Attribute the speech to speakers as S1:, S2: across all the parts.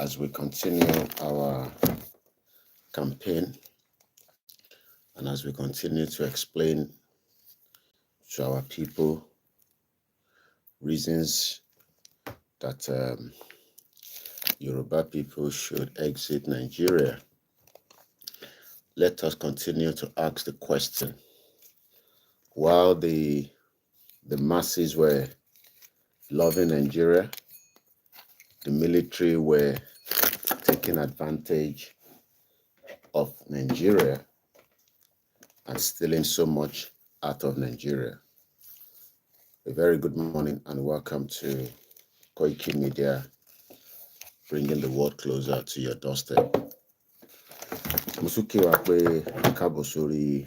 S1: as we continue our campaign and as we continue to explain to our people reasons that Yoruba people should exit Nigeria, let us continue to ask the question. While the masses were loving Nigeria, the military were taking advantage of Nigeria and stealing so much out of Nigeria. A very good morning and welcome to Koikimedia, bringing the world closer to your doorstep. Musuki Wakwe Kabosuri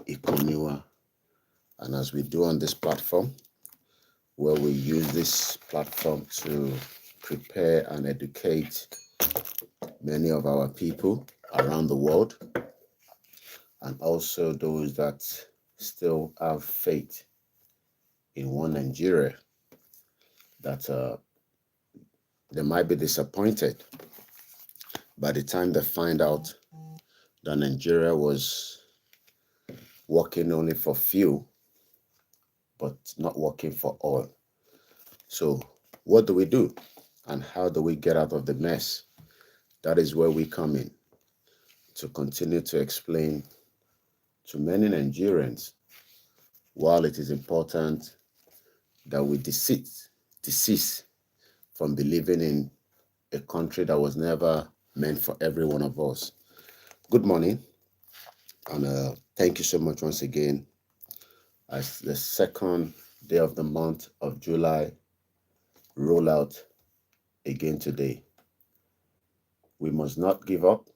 S1: Ikoniwa. And as we do on this platform, where we use this platform to prepare and educate many of our people around the world, and also those that still have faith in one Nigeria, that they might be disappointed by the time they find out that Nigeria was working only for few, but not working for all. So what do we do? And how do we get out of the mess? That is where we come in, to continue to explain to many Nigerians, while it is important that we desist from believing in a country that was never meant for every one of us. Good morning, and thank you so much once again. As the second day of the month of July roll out again today, we must not give up,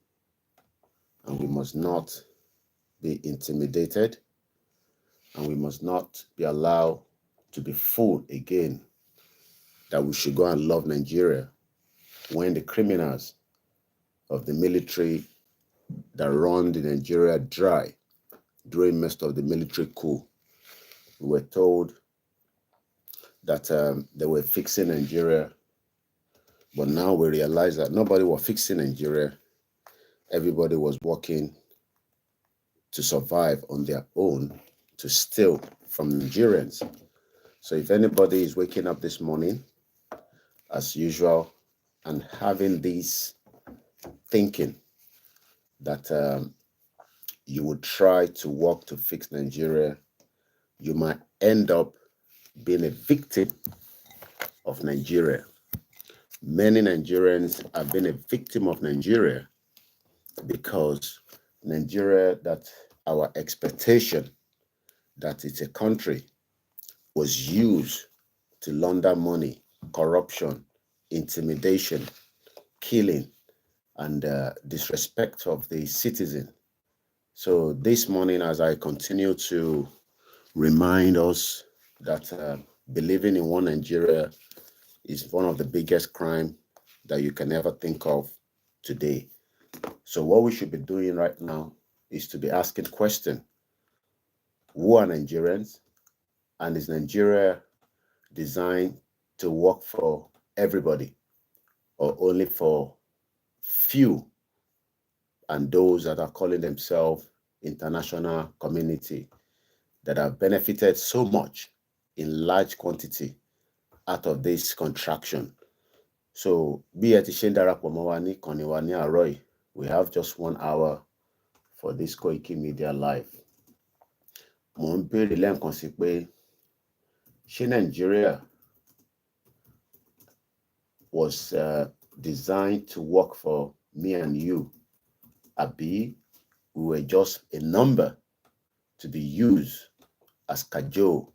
S1: and we must not be intimidated, and we must not be allowed to be fooled again that we should go and love Nigeria when the criminals of the military that run the Nigeria dry during most of the military coup, we were told that they were fixing Nigeria, but now we realize that nobody was fixing Nigeria. Everybody was working to survive on their own, to steal from Nigerians. So if anybody is waking up this morning, as usual, and having this thinking that you would try to work to fix Nigeria, you might end up being a victim of Nigeria. Many Nigerians have been a victim of Nigeria because Nigeria, that our expectation that it's a country, was used to launder money, corruption, intimidation, killing, and disrespect of the citizen. So this morning, as I continue to remind us that believing in one Nigeria is one of the biggest crimes that you can ever think of today. So what we should be doing right now is to be asking questions. Who are Nigerians? And is Nigeria designed to work for everybody, or only for few and those that are calling themselves international community that have benefited so much in large quantity out of this contraction? So we have just 1 hour for this Koikimedia live. Mo ń béèrè lẹ́ẹ̀kan sí pé ṣé Nigeria was designed to work for me and you, àbí we were just a number to be used as cajole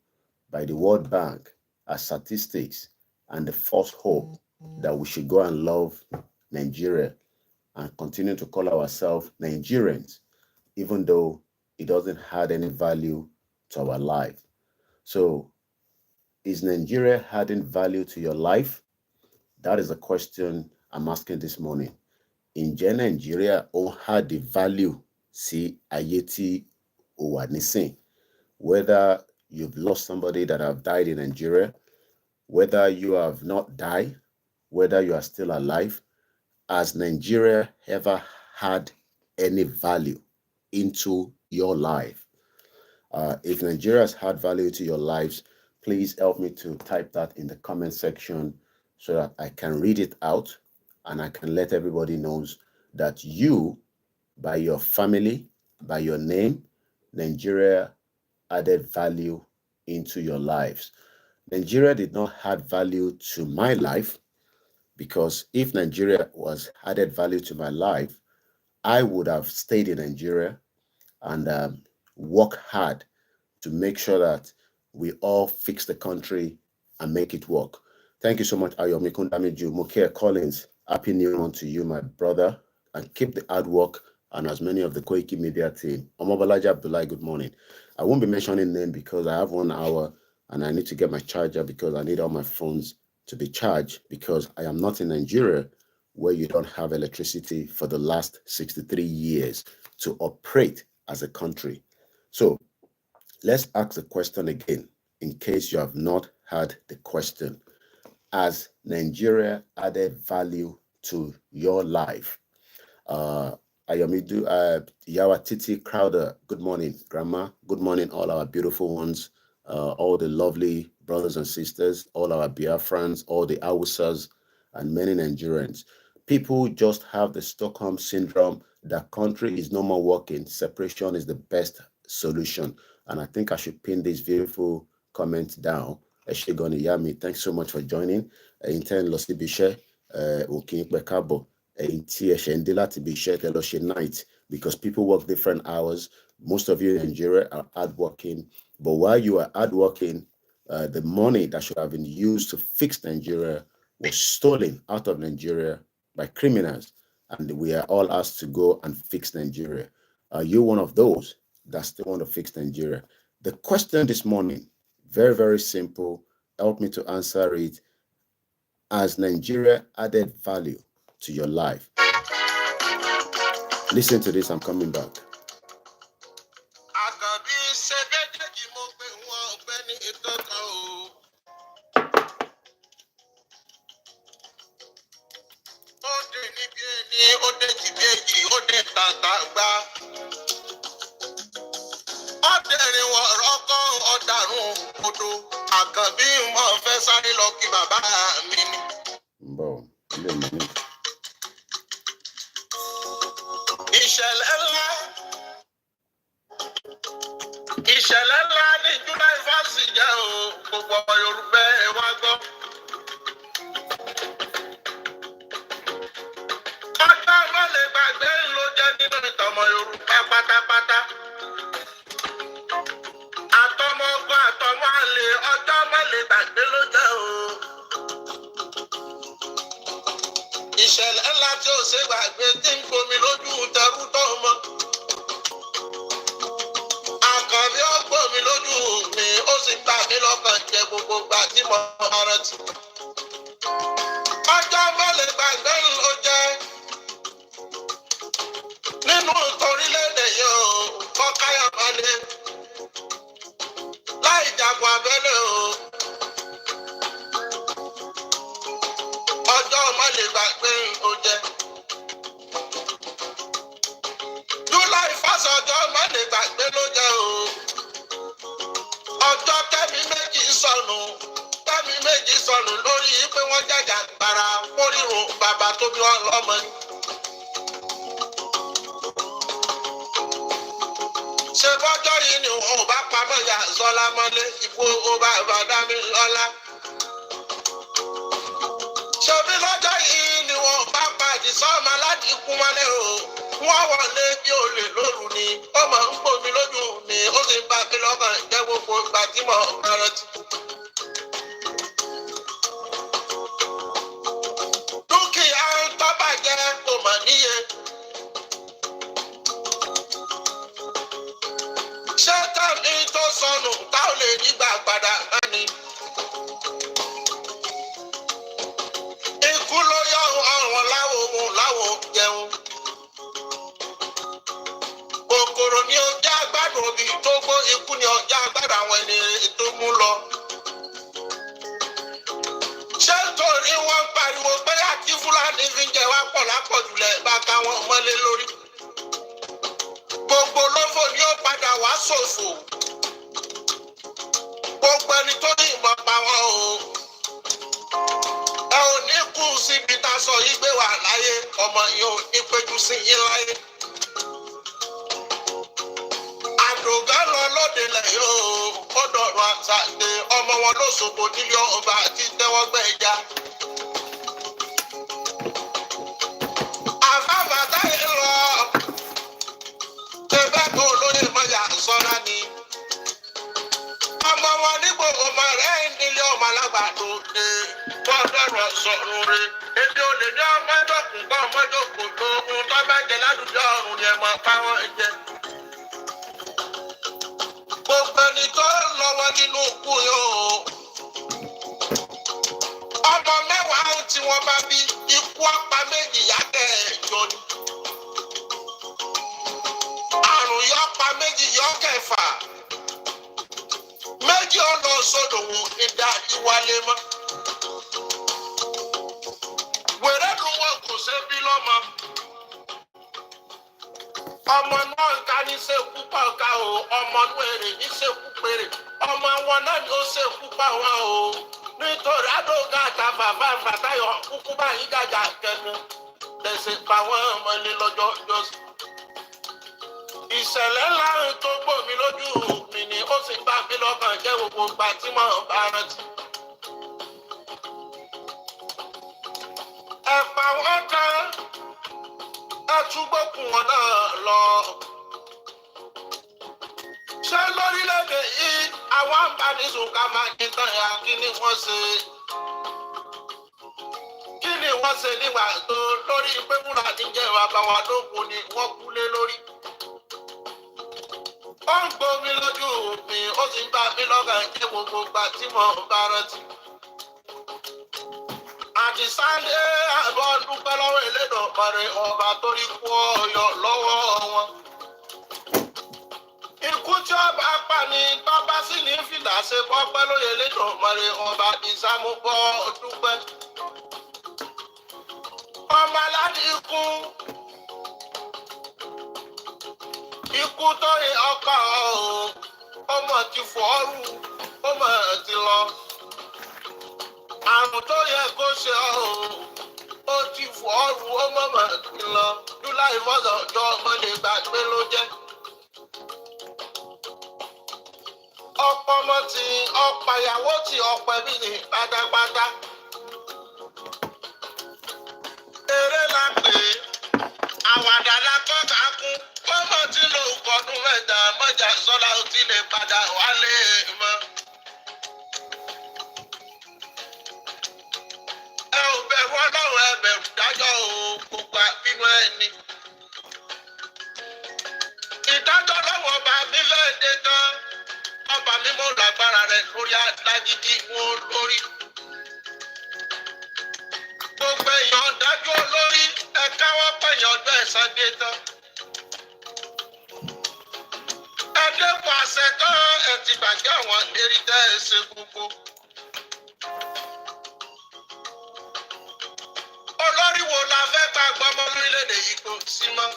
S1: by the World Bank, as statistics, and the false hope that we should go and love Nigeria and continue to call ourselves Nigerians, even though it doesn't add any value to our life. So is Nigeria adding value to your life? That is a question I'm asking this morning. Ǹjẹ́ Nigeria ó add the value sí ayé tí ó wà nísìn? Whether you've lost somebody that have died in Nigeria, whether you have not died, whether you are still alive, has Nigeria ever had any value into your life? If Nigeria has had value to your lives, please help me to type that in the comment section so that I can read it out and I can let everybody know that you, by your family, by your name, Nigeria added value into your lives. Nigeria did not add value to my life, because if Nigeria was added value to my life, I would have stayed in Nigeria and work hard to make sure that we all fix the country and make it work. Thank you so much, Ayomi Kundamiju. Mukia Collins, happy new month to you, my brother, and keep the hard work, and as many of the Koikimedia team. Omobalaja Abdullah, good morning. I won't be mentioning name because I have 1 hour and I need to get my charger because I need all my phones to be charged, because I am not in Nigeria where you don't have electricity for the last 63 years to operate as a country. So let's ask the question again, in case you have not heard the question. Has Nigeria added value to your life? Ayomidu, Yawa Titi Crowder, good morning. Grandma, good morning, all our beautiful ones, all the lovely brothers and sisters, all our Biafrans, all the Hausas, and many Nigerians. People just have the Stockholm syndrome. That country is no more working. Separation is the best solution. And I think I should pin this beautiful comment down. Eshegoni Yami, thanks so much for joining. Intern Losi Bishe, Okin Bekabo. Night, because people work different hours. Most of you in Nigeria are hardworking, but while you are hardworking, the money that should have been used to fix Nigeria was stolen out of Nigeria by criminals, and we are all asked to go and fix Nigeria. Are you one of those that still want to fix Nigeria? The question this morning, very, very simple. Help me to answer it. Has Nigeria added value to your life? Listen to this, I'm coming back.
S2: Ìṣẹ̀lẹ̀ ńlá ní July 1st jẹ́ o, gbogbo Yorùbá ẹ wá gbọ́. Ọjọ́ mọ́lẹ̀ gbàgbé ló jẹ́ nínú ìtọ́mọ Yorùbá pátápátá. Àtọmọ ọgbọ́n àtọmọ àlè, ọjọ́ mọ́lẹ̀ gbàgbé ló jẹ́ o. Ìṣẹ̀lẹ̀ ńlá tí ó ṣe gbàgbé tí ń gbomi lójú tẹrú tọ́mọ. Àkànbí ó gbomi lójú mi, ó sì gbà mí lọ́kàn jẹ gbogbo gbà tí mo rántí. Ọjọ́ mọ́lẹ̀ gbàgbé ló jẹ́ nínú orílẹ̀-èdè yìí o, kọ́káyà mọ́lẹ̀ láì jagun abẹ́lé o. Ọjọ́ mọ́lẹ̀ gbàgbé ló jẹ́. July 1st ọjọ́ mọ́lẹ̀ gbàgbé ló jẹ́ o. Ọjọ́ tẹ́mi méjì sọnù lórí pé wọ́n jàjà gbàrà fórírun bàbá tó bí wọn lọ́mọ ni. Ṣé bọ́jọ́ yìí ni wọn ò bá pamọ́ ìyá Sọlá mọ́lé ikú ó bá bàdá mi lọ́lá? Ṣé bí lọ́jọ́ yìí ni wọn ò bá pa Àdìsọ́mọ láti kú mọ́lé o? Wọ́n wọlé bí olè lóru ni, ó máa ń gbomi lójú mi, ó sì ń bá mi lọ́kàn jẹ́ gbogbo ìgbà tí mo rántí. Dúkìá tó bàjẹ́ kò mọ̀ níye. Ṣé tẹ̀mí tó sọnù tá ò lè nígbà padà náà ni? Ikú ló yọ ọ̀run láwo jẹun. Kòkòrò ni ọjà àgbàdo òbí tó gbó, ikú ni ọjà àgbàdo àwọn ẹni tó mú lọ. Ṣé torí wọ́n pariwo pé àti Fúlàní fi ń jẹ wá pọ̀ pọ̀ jùlẹ̀ bá káwọn mọ́lé lórí. Gbogbo lófò ni ó padà wá ṣòfò. Gbogbo ẹni tó ní ìmọ̀ pa wọn o. Ẹ ò ní kú síbi tá a sọ yìí gbé wà láyé, ọmọ yìí ò ní péjú sí yín láyé. Àdògán lọ lóde lẹ́yìn o, ó dọ̀rọ̀ àtàgbé ọmọ wọn lóṣogbo nílé ọba àti tẹ́wọ́gbẹ́ ẹja. Àfáàfà táyé lọ, ẹgbẹ́ kan olóyè mọ́yà sọ́ra ni. Ọmọ wọn nígbò ọmọ rẹ̀ nílé ọmọ alágbàdo dé. Wọ́n dọ̀rọ̀ sọ̀rọ̀ rẹ̀. Èdè olè ní ọmọdékùn kan ọmọdékùn tó ohun tó bá jẹ ládùúgbò ọ̀run ni ẹ mọ̀ fáwọn jẹ. Gbogbo ẹni tó lọ́wọ́ nínú ikú yóò. Ọmọ mẹ́wàá tí wọ́n bá bí ikú apá méjì yàtẹ̀ ẹ̀jọ ni. Àrùn yọ pa méjì yọ kẹfà. Méjì ọ̀nà sódò wò ìdá ìwálé mọ́. Wèrè ló wọ̀ kò ṣe bí lọ́mọ. Ọmọ náà ká ní ṣekú pa ọ̀ka o, ọmọ náà èrè ní ṣekú péré. Ọmọ wọn náà ni ó ṣekú pa wọn o. Nítorí àdóga àtàfà fàǹfà táyọ̀ kúkú báyìí gàjà kẹnu. Lẹ̀sìn pa wọ́n ọmọ ní lọ́jọ́ jọ́sí. Ìṣẹ̀lẹ̀ ńlá tó gbòmí lójú mi ni ó sì bá mi lọ́kàn jẹ́ gbogbo ìgbà tí mo bá rántí. Ẹ pa wọ́n tán, ẹ túgbókùn wọn náà lọ. Ṣé lórílẹ̀-èdè yìí àwọn àǹbánisùn ká máa ní tán ya kí ni wọ́n ṣe? Kí ni wọ́n ṣe nígbà tó lórí pé múra níjẹ́ bàbá wa lókun ni wọ́n kú lé lórí? Ó ń gbomi lójú mi, ó sì ń bá mi lọ́kàn jẹ́ gbogbo ìgbà tí mo bá rántí. Àdìsáńdé àbọ̀ dúpẹ́ lọ́wọ́ Elédùmarè ọba torí kú ọyọ lọ́wọ́ wọn. Ikú tí ọba pa ni tọ́ba sì ní fìlà ṣe pọ́pẹ́ lóye Elédùmarè ọba ìsàmúbọ̀ dúpẹ́. Ọmọ aládé ikú. Ikú tó yẹ ọkọ o, ọmọ ti fọ́ọ̀rù, ọmọ ti lọ. Àrùn tó yẹ kó ṣe ọ́ o, ó ti fọ́ọ̀rù, ọmọ ti lọ. July 1st ọjọ́ ọmọdé gbàgbé ló jẹ́. Ọ̀pọ̀ ọmọ tí ọ̀pọ̀ ìyàwó tí ọ̀pọ̀ ẹbí ní pátápátá. Eré la pè é, àwàdà la kọ́ ká kún. Ọmọ tí ló kọdún mẹ́ta mọ́jà sọ́lá ó ti lè padà wálé mọ́. Ẹ ò bẹ̀rù Ọlọ́run, ẹ bẹ̀rù dájọ́ o, gbogbo àbínú ẹni. Ìdájọ́ lọ́wọ́ ọba mi lẹ́ẹ̀dẹ́ tán. Ọba mi mọ̀ lágbára rẹ̀ lórí alágídí wọn lórí. Gbogbo èèyàn dájú olórí, ẹ káwọ́ pẹ̀yàn ọjọ́ ẹ̀san dé tán. Ẹdẹ́kun àṣẹ tán ẹ ti gbàgbé àwọn lérí tẹ́ ẹ ṣe gbogbo. Olórí wo la fẹ́ gbàgbọ́ ọmọ orílẹ̀-èdè yìí kò sí mọ́?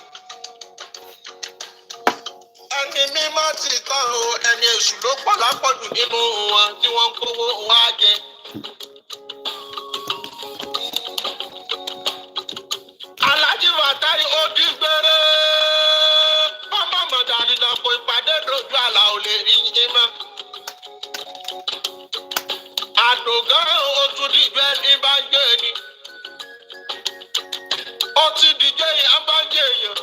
S2: Ẹni mímọ́ ti tán o, ẹni èṣù ló pọ̀ lápọ̀jù nínú wọn tí wọ́n ń kówó wá jẹ. Aláàjì Wàtáì ó dín gbére. Ọmọ mọ̀dà nìdàpọ̀ ìpàdé dojú àlà ò lè rí yín mọ́. Àdògán ó tún dìgbẹ́ ní bá ń gbé ni. Ó ti dìjẹ́ yẹn bá ń jẹ èèyàn.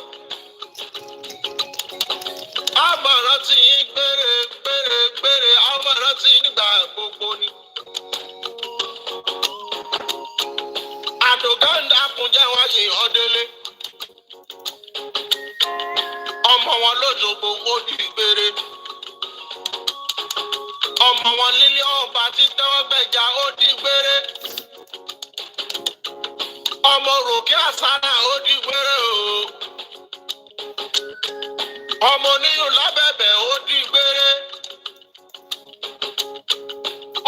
S2: Àmọ̀ràn tí yín gbére, àmọ̀ràn tí yín nígbà gbogbo ni. Àdògán ń dákun jẹ́ wáyé ọdẹ́lé. Ọmọ wọn lójoogbò ó di gbére. Ọmọ wọn lílé ọba tí tẹ́wọ́ gbẹ̀jà ó di gbére. Ọmọ ròkè àsánà ó di gbére o. Ọmọ oníyùn lábẹ́bẹ̀ ó di gbére.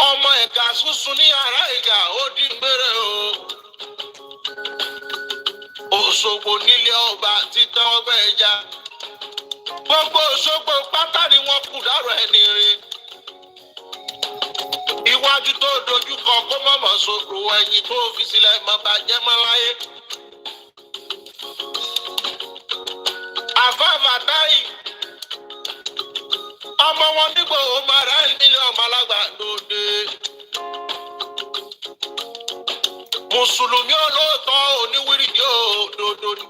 S2: Ọmọ ẹ̀ka sunsun ní yàrá ìgà ó di gbére o. Òṣogbo nílé ọba títọ́ ọgbẹ́ ẹja. Gbogbo Òṣogbo pátá ni wọ́n kù dárò ẹni rí. Iwájú tó dojúkọ kó mọ̀mọ́ sòrò ẹ̀yìn tó fi sílẹ̀ mọ́ bàjẹ́ mọ́ láyé. Àfáàfà táyì. Ọmọ wọn nígbò mara nílé ọmọ alágbà lóde. Mùsùlùmí olóòótọ́ oníwírìdì òdodo ni.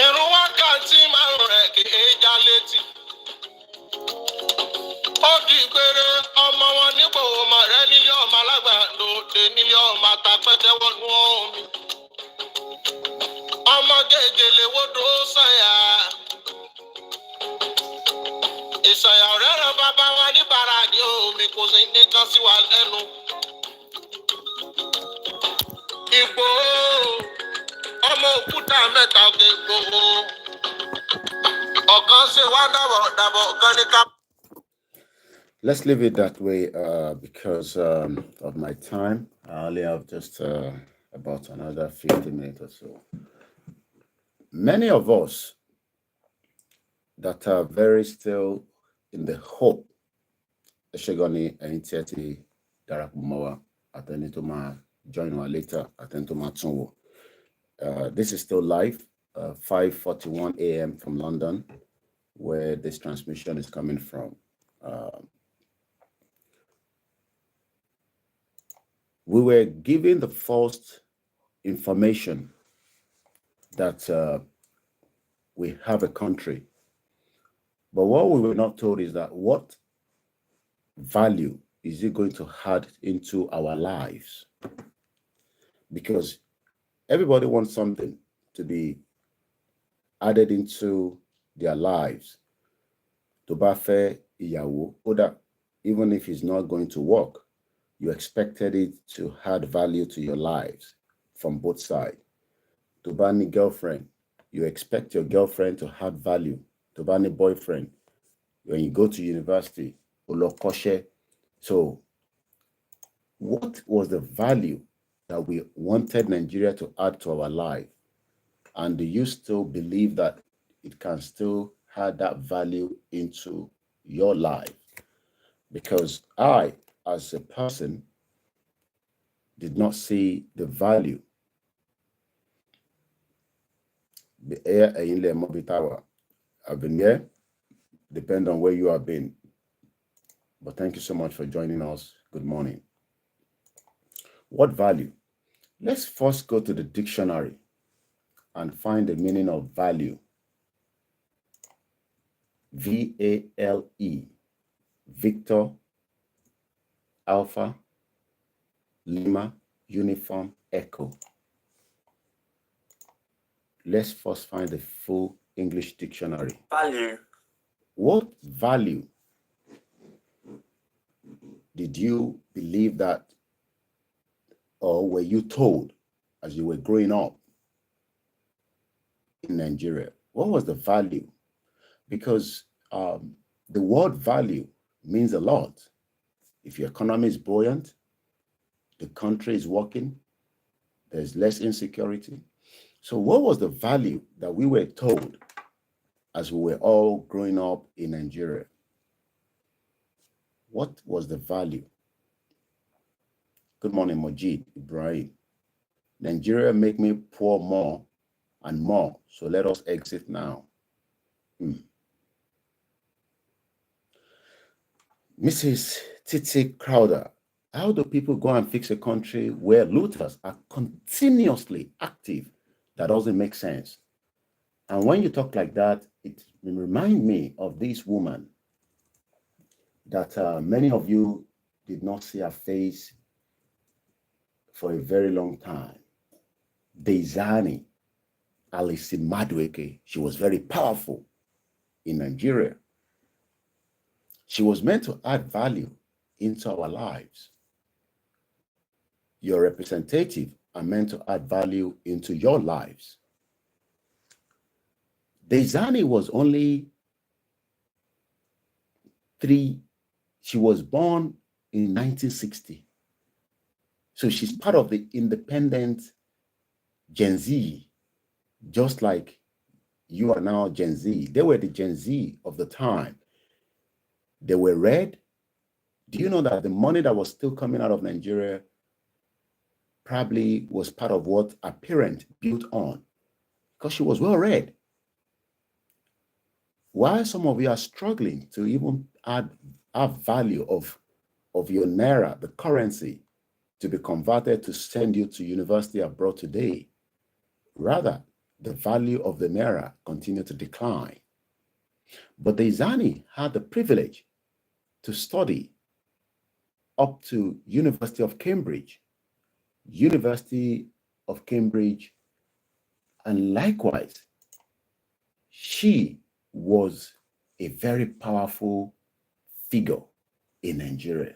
S2: Ìrun wákàtí márùn-ún rẹ̀ kì í já létí. Ó di gbére ọmọ wọn nígbò mara nílé ọmọ alágbà lóde nílé ọmọ àtàpẹ́tẹ́ wọnú omi. Ọmọ gègèlè wodò sànyà. Ìsànyà ọ̀rẹ́ rẹ̀ bàbá wa ní bàràdì omi kò sí nìkan sí wa lẹ́nu. Ìgbòho ọmọ òkúta mẹ́ta òkè Ìgbòho. Ọ̀kan ṣe wá dàbọ̀ ọ̀kan ní ká.
S1: Let's leave it that way because of my time. I only have just about another 50 minutes or so. Many of us that are very still in the hope, Eshegoni Entieti Darakumawa, Atenitoma, join us later, Atentoma Tunwo. This is still live, 5:41 a.m. from London, where this transmission is coming from. We were given the first information that we have a country. But what we were not told is that what value is it going to add into our lives? Because everybody wants something to be added into their lives. To bafe iyawo, oda, even if it's not going to work, you expected it to add value to your lives from both sides. To bani girlfriend, you expect your girlfriend to add value. To bani boyfriend, when you go to university, ulokoshe. So, what was the value that we wanted Nigeria to add to our life? And do you still believe that it can still add that value into your life? Because I, as a person, did not see the value. I've been here, depend on where you have been. But thank you so much for joining us. Good morning. What value? Let's first go to the dictionary and find the meaning of value. V-A-L-E, Victor, Alpha, Lima, Uniform, Echo. Let's first find the full English dictionary.
S2: Value.
S1: What value did you believe that, or were you told as you were growing up in Nigeria? What was the value? Because the word value means a lot. If your economy is buoyant, the country is working, there's less insecurity. So what was the value that we were told as we were all growing up in Nigeria? What was the value? Good morning, Majid Ibrahim. Nigeria make me poor more and more, so let us exit now. Mrs. Titi Crowder, how do people go and fix a country where looters are continuously active? That doesn't make sense. And when you talk like that, it reminds me of this woman that many of you did not see her face for a very long time. Deizani Alice Madueke. She was very powerful in Nigeria. She was meant to add value into our lives. Your representative are meant to add value into your lives. Deizani was only 3. She was born in 1960. So she's part of the independent Gen Z, just like you are now Gen Z. They were the Gen Z of the time. They were red. Do you know that the money that was still coming out of Nigeria probably was part of what a parent built on? Because she was well read. Why some of you are struggling to even add value of your naira, the currency, to be converted to send you to university abroad today? Rather, the value of the naira continued to decline. But the Izani had the privilege to study up to University of Cambridge, and likewise, she was a very powerful figure in Nigeria.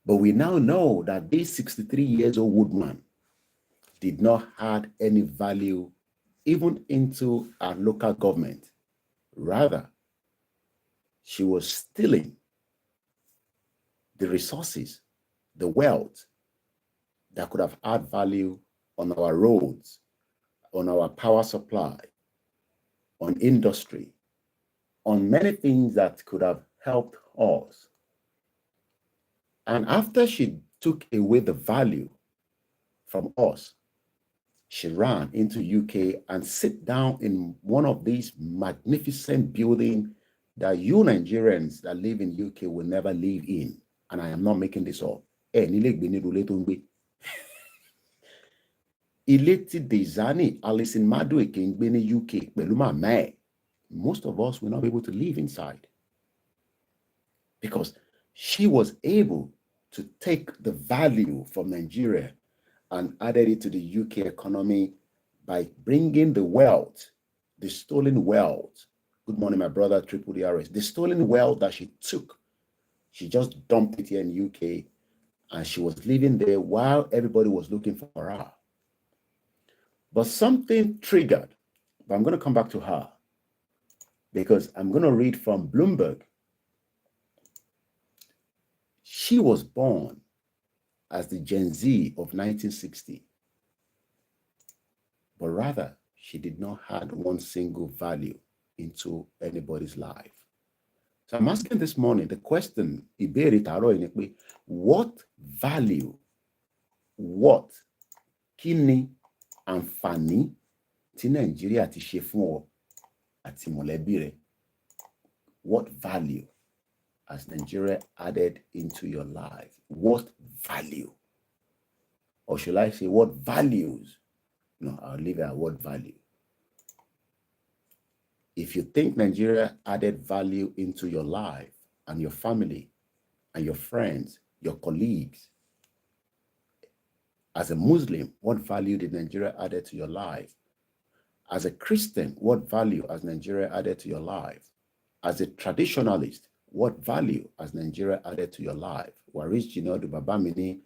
S1: But we now know that this 63 years old woman did not add any value even into our local government. Rather, she was stealing the resources, the wealth that could have added value on our roads, on our power supply, on industry, on many things that could have helped us. And after she took away the value from us, she ran into UK and sit down in one of these magnificent buildings that you Nigerians that live in UK will never live in. And I am not making this up. Ilé tí Dezani Alison Madueke ń gbé ní UK pẹ̀lú màmá ẹ̀, most of us will not be able to live inside because she was able to take the value from Nigeria and added it to the UK economy by bringing the wealth, the stolen wealth. Good morning, my brother, Triple DRS. The stolen wealth that she took, she just dumped it here in UK and she was living there while everybody was looking for her. But something triggered, but I'm going to come back to her because I'm going to read from Bloomberg. She was born as the Gen Z of 1960, but rather she did not add one single value into anybody's life. So I'm asking this morning the question, what value, what kini àǹfààní tí Nàìjíríà ti ṣe fún ọ àti mọ̀lẹ́bí rẹ? What value has Nigeria added into your life? What value? Or should I say what values? No, I'll leave it at what value. If you think Nigeria added value into your life and your family and your friends, your colleagues, as a Muslim, what value did Nigeria add to your life? As a Christian, what value has Nigeria added to your life? As a traditionalist, what value has Nigeria added to your life? Waris Jinodu Babamini,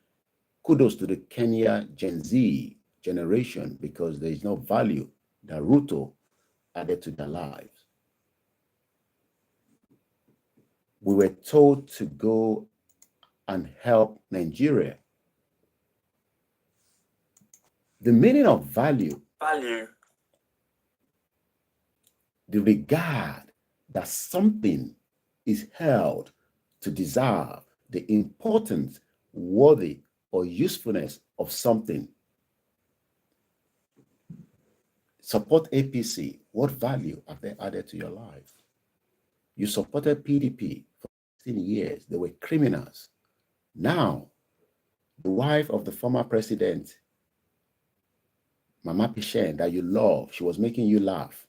S1: kudos to the Kenya Gen Z generation because there is no value that Ruto added to their lives. We were told to go and help Nigeria. The meaning of value, the regard that something is held to deserve, the importance, worthy, or usefulness of something. Support APC. What value have they added to your life? You supported PDP for 16 years. They were criminals. Now, the wife of the former president, Mama Pishen, that you love, she was making you laugh.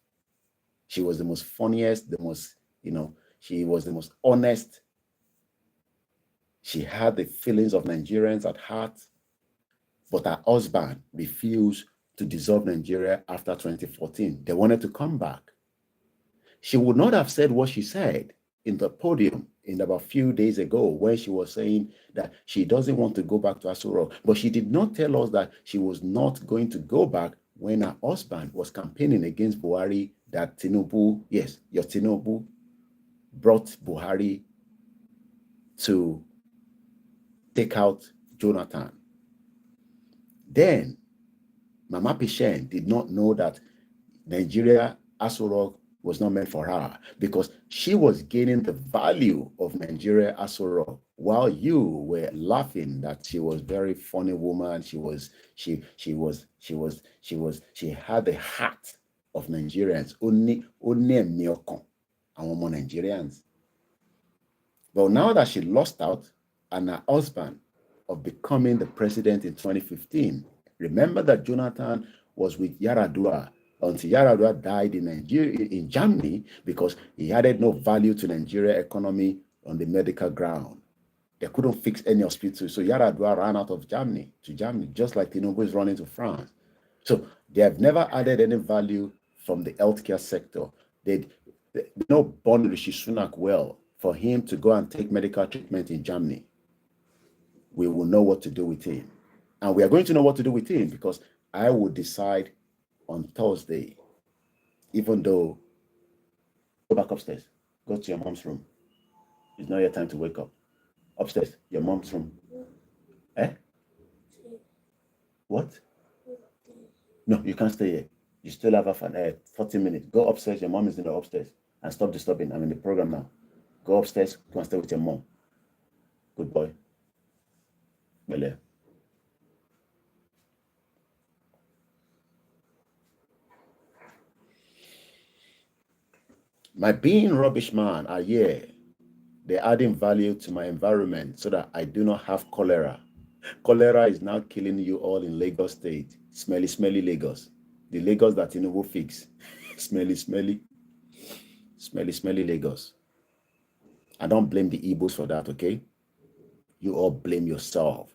S1: She was the most funniest, the most, she was the most honest. She had the feelings of Nigerians at heart, but her husband refused to dissolve Nigeria after 2014. They wanted to come back. She would not have said what she said in the podium in about a few days ago when she was saying that she doesn't want to go back to Asuro. But she did not tell us that she was not going to go back when her husband was campaigning against Buhari, that Tinubu, yes, your Tinubu brought Buhari to take out Jonathan. Then Mama Pishen did not know that Nigeria Aso Rock was not meant for her, because she was gaining the value of Nigeria Aso Rock while you were laughing that she was very funny woman. She had the heart of Nigerians. Only Miokon, and Nigerians. But now that she lost out and her husband of becoming the president in 2015, remember that Jonathan was with Yaradua until Yaradua died in Germany, because he added no value to Nigeria economy on the medical ground. They couldn't fix any hospital, so Yaradua ran out of Germany to Germany, just like Tinubu is running to France. So they have never added any value from the healthcare sector. They born Rishi Sunak well for him to go and take medical treatment in Germany. We will know what to do with him. And we are going to know what to do with him, because I will decide on Thursday, even though, go back upstairs, go to your mom's room. It's not your time to wake up. Upstairs, your mom's room. Eh? What? No, you can't stay here. You still have 40 minutes. Go upstairs, your mom is in the upstairs. And stop disturbing. I'm in the program now. Go upstairs, go and stay with your mom. Good boy. Bele. My being rubbish man are here. They're adding value to my environment so that I do not have cholera. Cholera is now killing you all in Lagos State. Smelly, smelly Lagos. The Lagos that Tinubu fix. Smelly, smelly. Smelly, smelly Lagos. I don't blame the Igbos for that, okay? You all blame yourself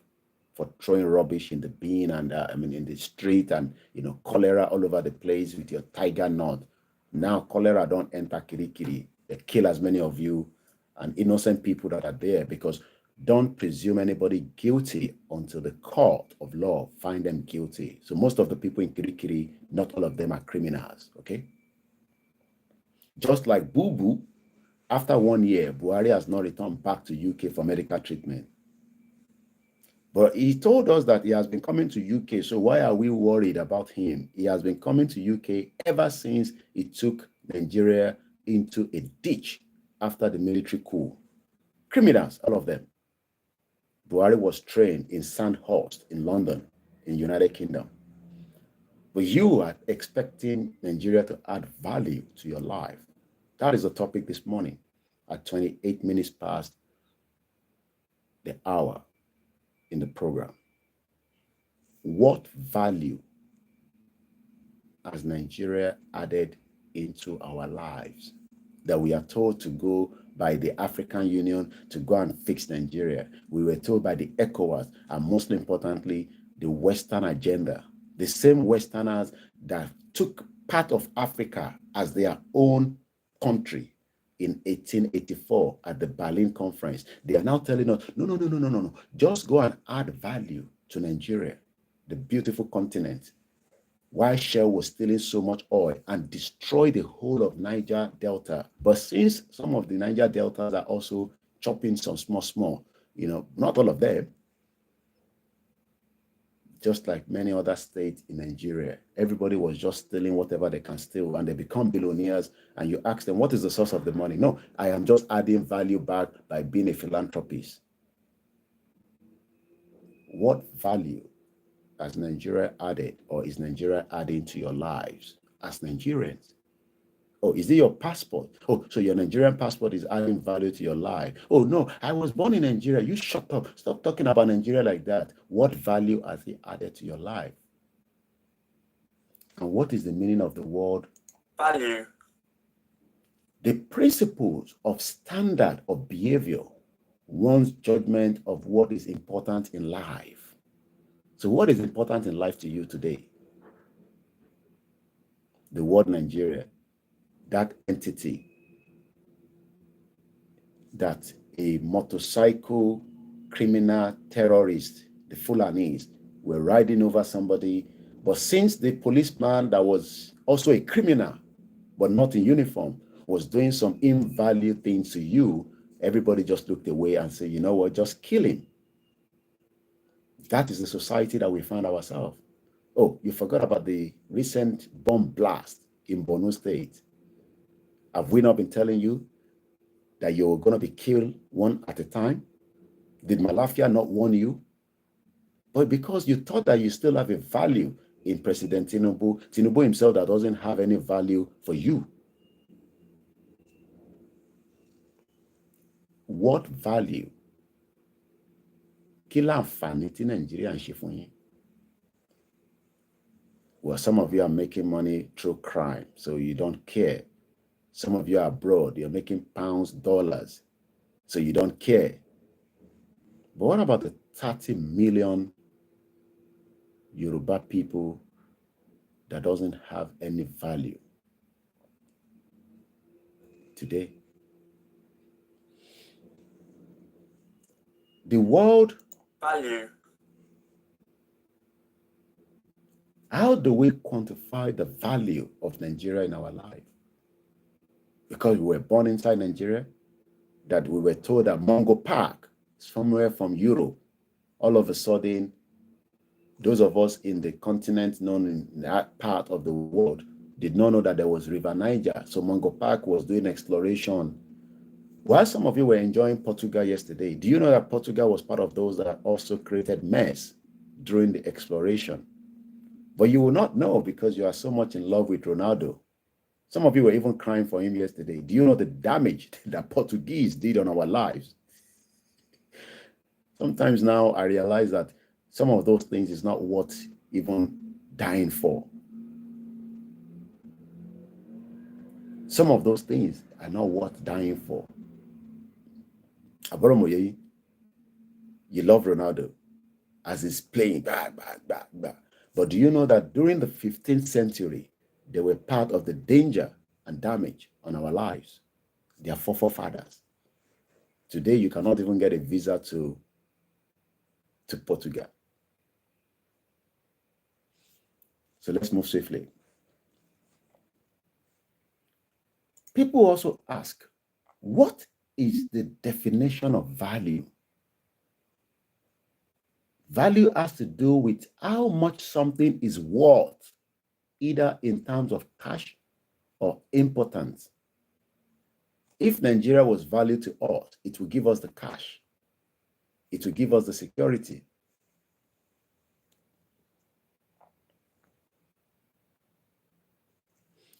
S1: for throwing rubbish in the bin and in the street, and cholera all over the place with your tiger nut. Now cholera don't enter Kirikiri. They kill as many of you and innocent people that are there, because don't presume anybody guilty until the court of law find them guilty. So most of the people in Kirikiri, not all of them are criminals, okay? Just like Boo Boo, after 1 year, Buhari has not returned back to UK for medical treatment. But he told us that he has been coming to UK, so why are we worried about him? He has been coming to UK ever since he took Nigeria into a ditch after the military coup. Criminals, all of them. Buhari was trained in Sandhurst in London, in United Kingdom. But you are expecting Nigeria to add value to your life. That is the topic this morning at 28 minutes past the hour in the program. What value has Nigeria added into our lives that we are told to go by the African Union to go and fix Nigeria? We were told by the ECOWAS, and most importantly, the Western agenda, the same Westerners that took part of Africa as their own country in 1884 at the Berlin Conference. They are now telling us, no. Just go and add value to Nigeria, the beautiful continent. Why Shell was stealing so much oil and destroy the whole of Niger Delta. But since some of the Niger Deltas are also chopping some small, not all of them, just like many other states in Nigeria, everybody was just stealing whatever they can steal, and they become billionaires, and you ask them, what is the source of the money? No, I am just adding value back by being a philanthropist. What value has Nigeria added, or is Nigeria adding to your lives as Nigerians? Oh, is it your passport? Oh, so your Nigerian passport is adding value to your life. Oh, no, I was born in Nigeria. You shut up. Stop talking about Nigeria like that. What value has it added to your life? And what is the meaning of the word value? The principles of standard of behavior, one's judgment of what is important in life. So what is important in life to you today? The word Nigeria, that entity that a motorcycle criminal terrorist, the Fulanis, were riding over somebody. But since the policeman that was also a criminal, but not in uniform, was doing some invaluable things to you, everybody just looked away and said, you know what, just kill him. That is the society that we find ourselves. Oh, you forgot about the recent bomb blast in Borno State. Have we not been telling you that you're going to be killed one at a time? Did Malafia not warn you? But because you thought that you still have a value in President Tinubu himself that doesn't have any value for you. What value? Kí láǹfààní tí Nigeria ń ṣe fún yín? Well, some of you are making money through crime, so you don't care. Some of you are abroad, you're making pounds, dollars, so you don't care. But what about the 30 million Yoruba people that doesn't have any value today? The world value. How do we quantify the value of Nigeria in our life? Because we were born inside Nigeria, that we were told that Mungo Park, somewhere from Europe, all of a sudden, those of us in the continent known in that part of the world did not know that there was River Niger. So Mungo Park was doing exploration. While some of you were enjoying Portugal yesterday, do you know that Portugal was part of those that also created mess during the exploration? But you will not know because you are so much in love with Ronaldo. Some of you were even crying for him yesterday. Do you know the damage that Portuguese did on our lives? Sometimes now I realize that some of those things is not worth even dying for. Some of those things are not worth dying for. Aboromoye, you love Ronaldo as he's playing. But do you know that during the 15th century, they were part of the danger and damage on our lives? They are forefathers. Today, you cannot even get a visa to Portugal. So let's move swiftly. People also ask, what is the definition of value? Value has to do with how much something is worth, either in terms of cash or importance. If Nigeria was valued to us, it will give us the cash. It will give us the security.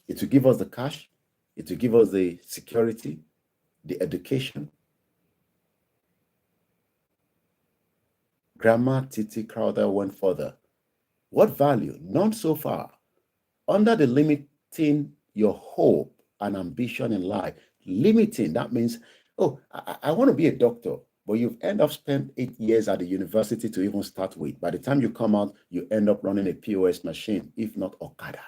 S1: It will give us the cash. It will give us the security, the education. Grandma Titi Crowther went further. What value? None so far. Under the limiting your hope and ambition in life, limiting, that means, oh, I want to be a doctor, but you've end up spent 8 years at the university to even start with. By the time you come out, you end up running a POS machine, if not Okada.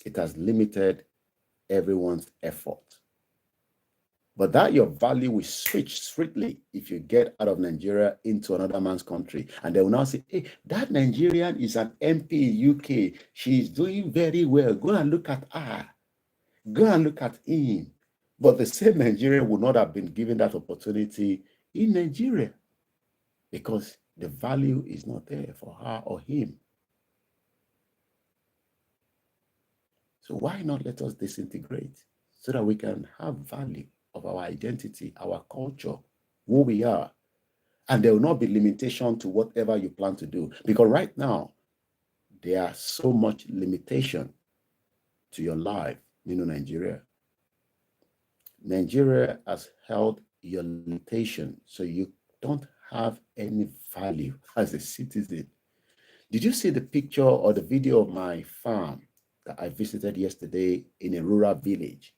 S1: It has limited everyone's effort. But that your value will switch strictly if you get out of Nigeria into another man's country. And they will now say, hey, that Nigerian is an MP UK. She's doing very well. Go and look at her. Go and look at him. But the same Nigerian would not have been given that opportunity in Nigeria because the value is not there for her or him. So why not let us disintegrate so that we can have value of our identity, our culture, who we are. And there will not be limitation to whatever you plan to do. Because right now, there are so much limitation to your life, Nigeria. Nigeria has held your limitation, so you don't have any value as a citizen. Did you see the picture or the video of my farm that I visited yesterday in a rural village?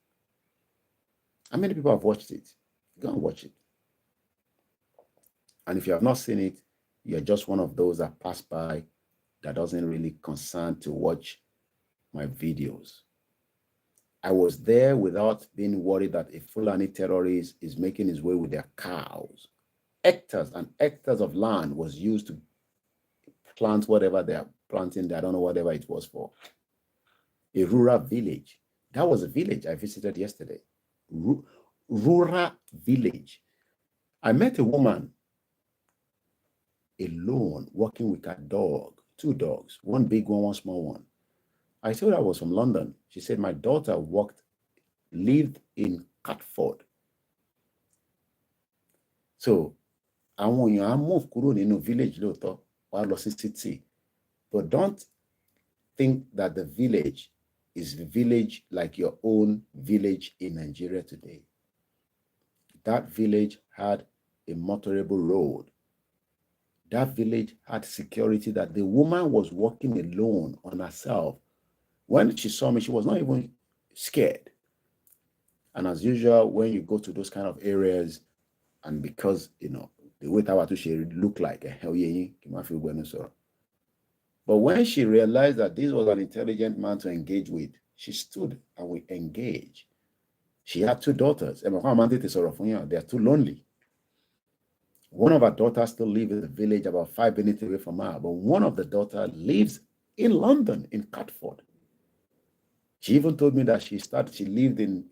S1: How many people have watched it? Go and watch it. And if you have not seen it, you're just one of those that pass by that doesn't really concern to watch my videos. I was there without being worried that a Fulani terrorist is making his way with their cows. Hectares and hectares of land was used to plant whatever they are planting there. I don't know whatever it was for. A rural village. That was a village I visited yesterday. Rural village. I met a woman alone working with her dog, 2 dogs, one big one, one small one. I told her I was from London. She said my daughter lived in Catford. So àwọn èèyàn á move kúrò nínú village lóòótọ́ wá lọ sí city, but don't think that the village is the village like your own village in Nigeria today. That village had a motorable road. That village had security, that the woman was walking alone on herself. When she saw me, she was not even scared. And as usual, when you go to those kind of areas, and because, you know, the way Tawatu looked like a hell yeah, but when she realized that this was an intelligent man to engage with, she stood and we engaged. She had 2 daughters. They are too lonely. One of her daughters still lives in the village about 5 minutes away from her, but one of the daughters lives in London, in Catford. She even told me that she lived in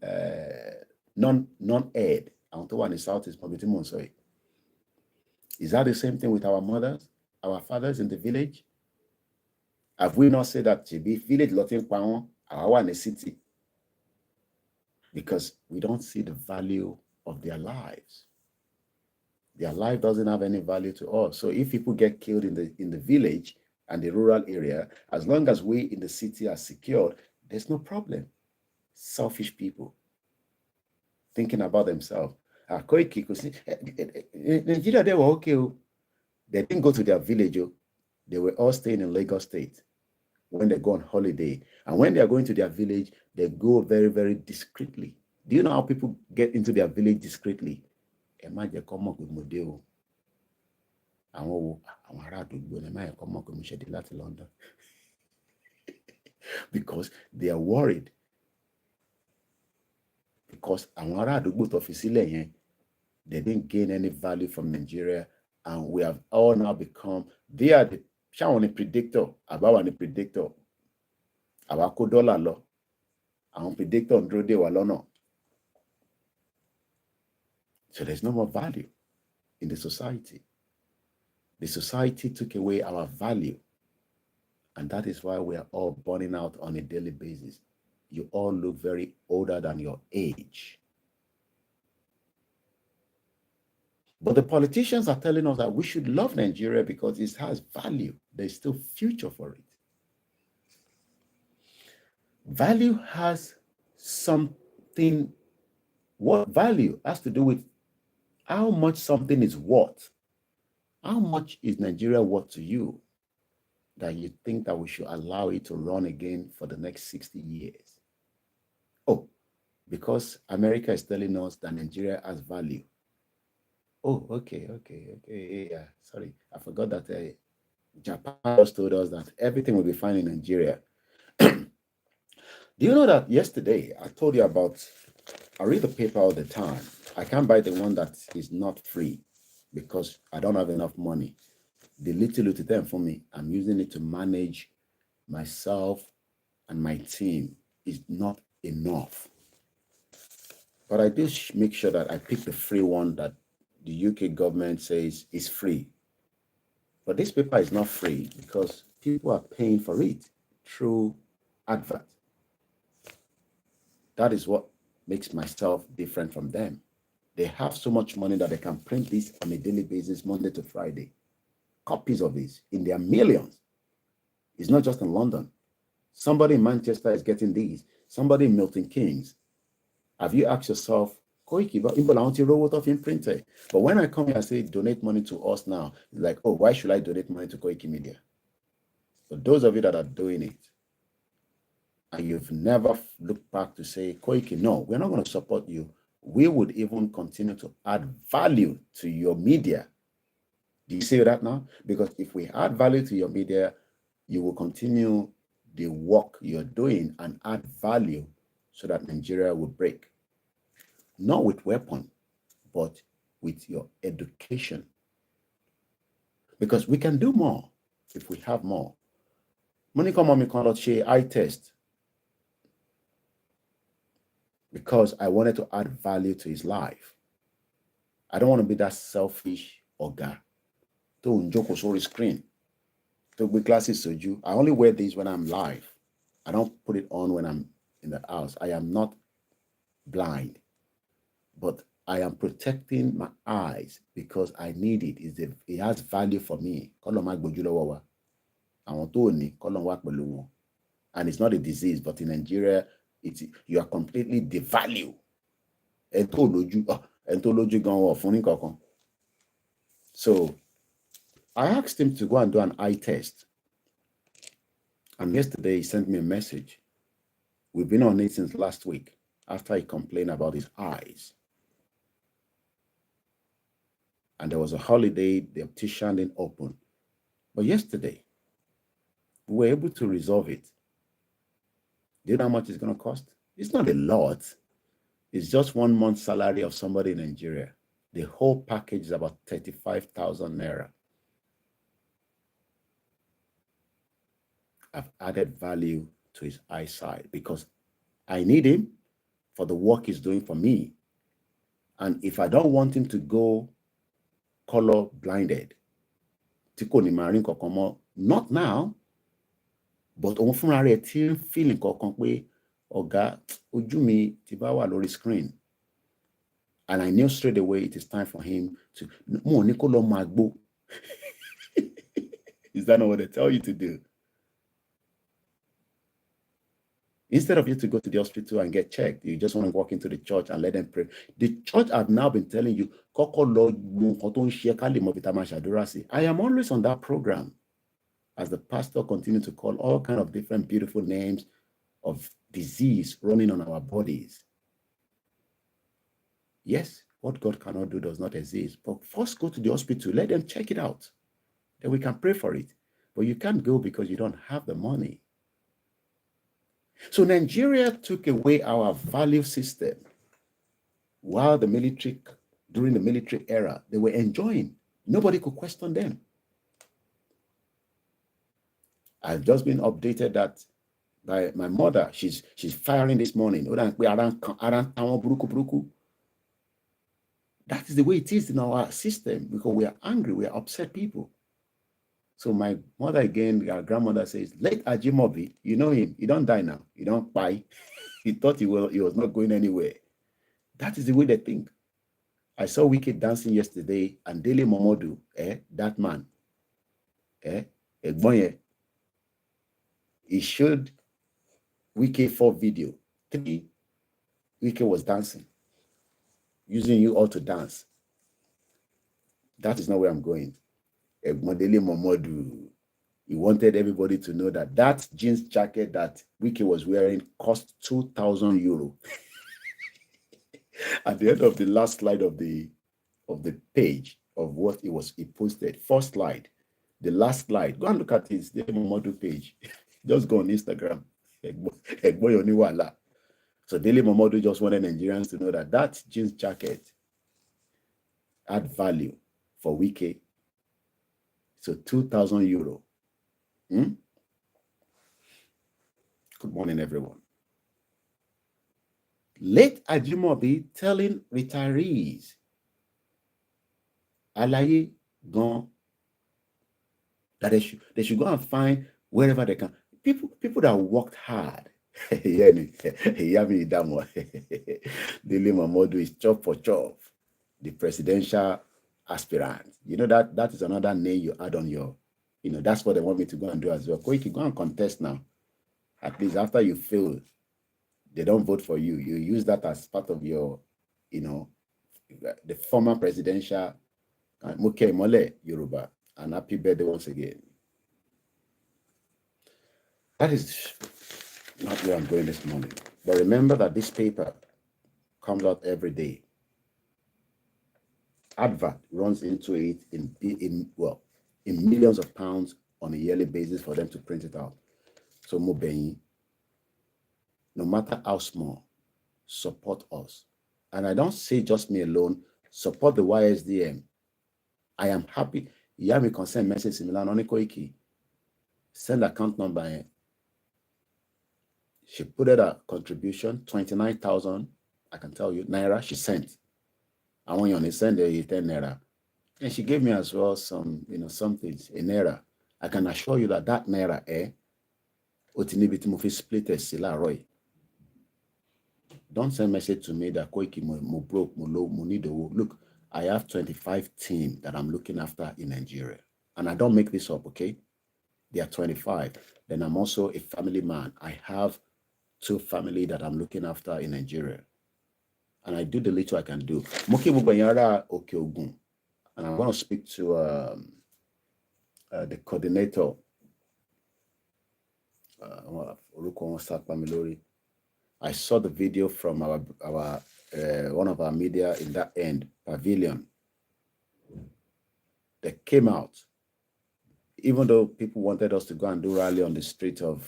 S1: non-ed. I want to one in South is Mobiti Monsoy. Is that the same thing with our mothers, our fathers in the village? Have we not said that to be village Lotin Pao, our one in the city? Because we don't see the value of their lives. Their life doesn't have any value to us. So if people get killed in the village and the rural area, as long as we in the city are secured, there's no problem. Selfish people thinking about themselves. Koiki, Nigeria, they were okay. They didn't go to their village. They were all staying in Lagos State when they go on holiday. And when they are going to their village, they go very, very discreetly. Do you know how people get into their village discreetly? Imagine come up with Modeo. London. Because they are worried. Because they didn't gain any value from Nigeria, and we have all now become, they are the predictor, about the predictor. Our $1 law, our predictor on Drode Walono. So there's no more value in the society. The society took away our value. And that is why we are all burning out on a daily basis. You all look very older than your age. But the politicians are telling us that we should love Nigeria because it has value. There's still future for it. Value has something. What value has to do with how much something is worth. How much is Nigeria worth to you that you think that we should allow it to run again for the next 60 years? Oh, because America is telling us that Nigeria has value. Oh, okay. Yeah, sorry. I forgot that Japan just told us that everything will be fine in Nigeria. Do you know that yesterday I told you about, I read the paper all the time. I can't buy the one that is not free because I don't have enough money. The little time for me, I'm using it to manage myself and my team is not enough. But I do make sure that I pick the free one that the UK government says is free. But this paper is not free because people are paying for it through advert. That is what makes myself different from them. They have so much money that they can print this on a daily basis, Monday to Friday. Copies of this in their millions. It's not just in London. Somebody in Manchester is getting these. Somebody in Milton Keynes. Have you asked yourself, Koiki, but when I come here and say donate money to us now, it's like, oh, why should I donate money to Koikimedia? But those of you that are doing it, and you've never looked back to say, Koiki, no, we're not going to support you. We would even continue to add value to your media. Do you see that now? Because if we add value to your media, you will continue the work you're doing and add value so that Nigeria will break. Not with weapon, but with your education. Because we can do more if we have more. Monica Mommy cannot share eye test. Because I wanted to add value to his life. I don't want to be that selfish guy. Don't joke on the screen. To be glasses so you. I only wear these when I'm live. I don't put it on when I'm in the house. I am not blind, but I am protecting my eyes because I need it. It has value for me. And it's not a disease, but in Nigeria, you are completely devalued. So I asked him to go and do an eye test. And yesterday he sent me a message. We've been on it since last week after he complained about his eyes. And there was a holiday, the optician didn't open. But yesterday, we were able to resolve it. Do you know how much it's going to cost? It's not a lot. It's just 1 month's salary of somebody in Nigeria. The whole package is about 35,000 naira. I've added value to his eyesight because I need him for the work he's doing for me. And if I don't want him to go color blinded, not now, but on feeling oga ojú mi ti bá wà lórí screen. And I knew straight away it is time for him to Is that not what they tell you to do? Instead of you to go to the hospital and get checked, you just want to walk into the church and let them pray. The church have now been telling you, I am always on that program as the pastor continues to call all kinds of different beautiful names of disease running on our bodies. Yes, what God cannot do does not exist. But first go to the hospital, let them check it out. Then we can pray for it. But you can't go because you don't have the money. So Nigeria took away our value system while during the military era, they were enjoying. Nobody could question them. I've just been updated that by my mother. She's firing this morning. That is the way it is in our system because we are angry, we are upset people. So my mother again, our grandmother says, let Ajimobi, you know him, he don't die now, he don't buy. He thought he was not going anywhere. That is the way they think. I saw Wicked dancing yesterday and Dele Momodu, that man, he showed Wicked 4 video. 3, Wicked was dancing, using you all to dance. That is not where I'm going. Dele Momodu, he wanted everybody to know that that jeans jacket that Wicked was wearing cost 2,000 euro. At the end of the last slide of the page of what he posted, first slide, the last slide, go and look at his Dele Momodu page. Just go on Instagram. So Dele Momodu just wanted Nigerians to know that that jeans jacket had value for Wicked. So 2,000 euro. Good morning, everyone. Late Ajimobi telling retirees, Alaye gone, that they should go and find wherever they can. People that worked hard. Dele Momodu is chop for chop, the presidential aspirant. You know that is another name you add on your, that's what they want me to go and do as well. Koiki, go and contest now. At least after you fail, they don't vote for you. You use that as part of your, the former presidential Muke Mole Yoruba. And happy birthday once again. That is not where I'm going this morning. But remember that this paper comes out every day. Advert runs into it in millions of pounds on a yearly basis for them to print it out. So Mobeyi, no matter how small, support us. And I don't say just me alone, support the YSDM. I am happy. Yami concern message in Milan Koiki. Send account number. She put it a contribution, 29,000, I can tell you, naira she sent. I want you to send her 10 naira. And she gave me as well some, some things, a naira. I can assure you that naira, split a Don't send message to me that Koiki mo broke, mo low, mo need a look. I have 25 team that I'm looking after in Nigeria. And I don't make this up, okay? They are 25. Then I'm also a family man. I have 2 family that I'm looking after in Nigeria. And I do the little I can do. Moki Mubanyara Okeogun. And I'm going to speak to the coordinator. I saw the video from our one of our media in that end, Pavilion. They came out. Even though people wanted us to go and do rally on the street of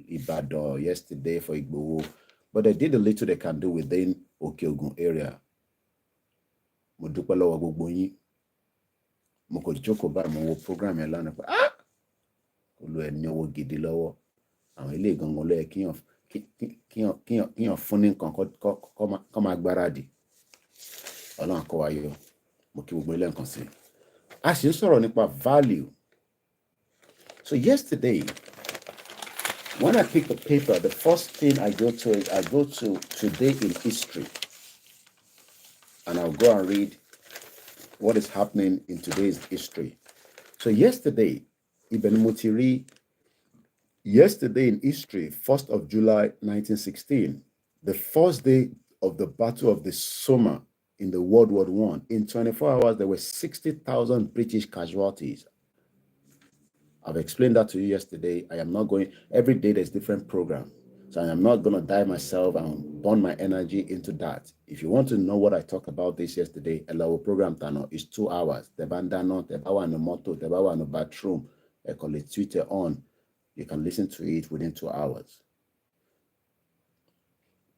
S1: Ibadan yesterday for Igboho, but they did the little they can do within Okeogun area. Mo dúpẹ́ lọ́wọ́ gbogbo yín. Mo kò jókòó báyìí mo wo program yẹn lánàá pé olú ẹni owó gidi lọ́wọ́. Àwọn ilé ìgangan ló yẹ kíyàn fún ní nǹkan kọ́ máa gbáradì. Ọlọ́run kó wa yọ. Mo kí gbogbo ilé nǹkan sí. A sì ń sọ̀rọ̀ nípa value. So yesterday, when I pick the paper, the first thing I go to is I go to Today in History. And I'll go and read what is happening in today's history. So yesterday, Ibn Mutiri, yesterday in history, 1st of July, 1916, the first day of the Battle of the Somme in the World War I. In 24 hours, there were 60,000 British casualties. I've explained that to you yesterday. I am not going, every day there's different program. So I am not going to die myself and burn my energy into that. If you want to know what I talked about this yesterday, a level program tano is 2 hours. The bandano, the bawa no moto, the bawa no bathroom, I call it Twitter on. You can listen to it within 2 hours.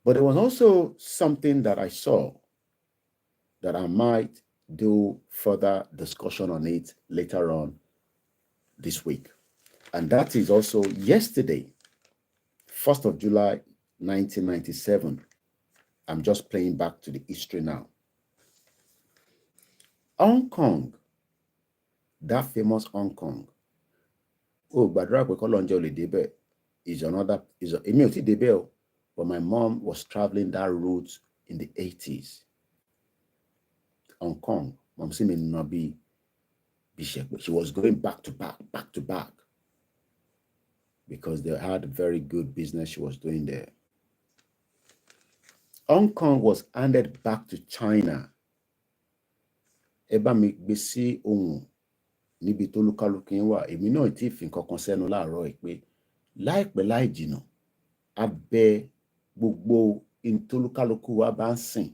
S1: But there was also something that I saw that I might do further discussion on it later on this week. And that is also yesterday, 1st of July, 1997. I'm just playing back to the history now. Hong Kong, that famous Hong Kong. Oh, Badra Kwekolonjo Debe is another, but my mom was traveling that route in the 80s. Hong Kong, Mom Simi Nabi Bishop, she was going back to back, because they had very good business she was doing there. Hong Kong was handed back to China. Eba mi gbesi ohun níbi tó lúkálùkù wà, èmi náà tí fi nǹkan kan sẹ́nu láàárọ̀ ẹ̀ pé láìpẹ́ láì jìnnà abẹ́ gbogbo ìtólúkálùkù wa bá ń sìn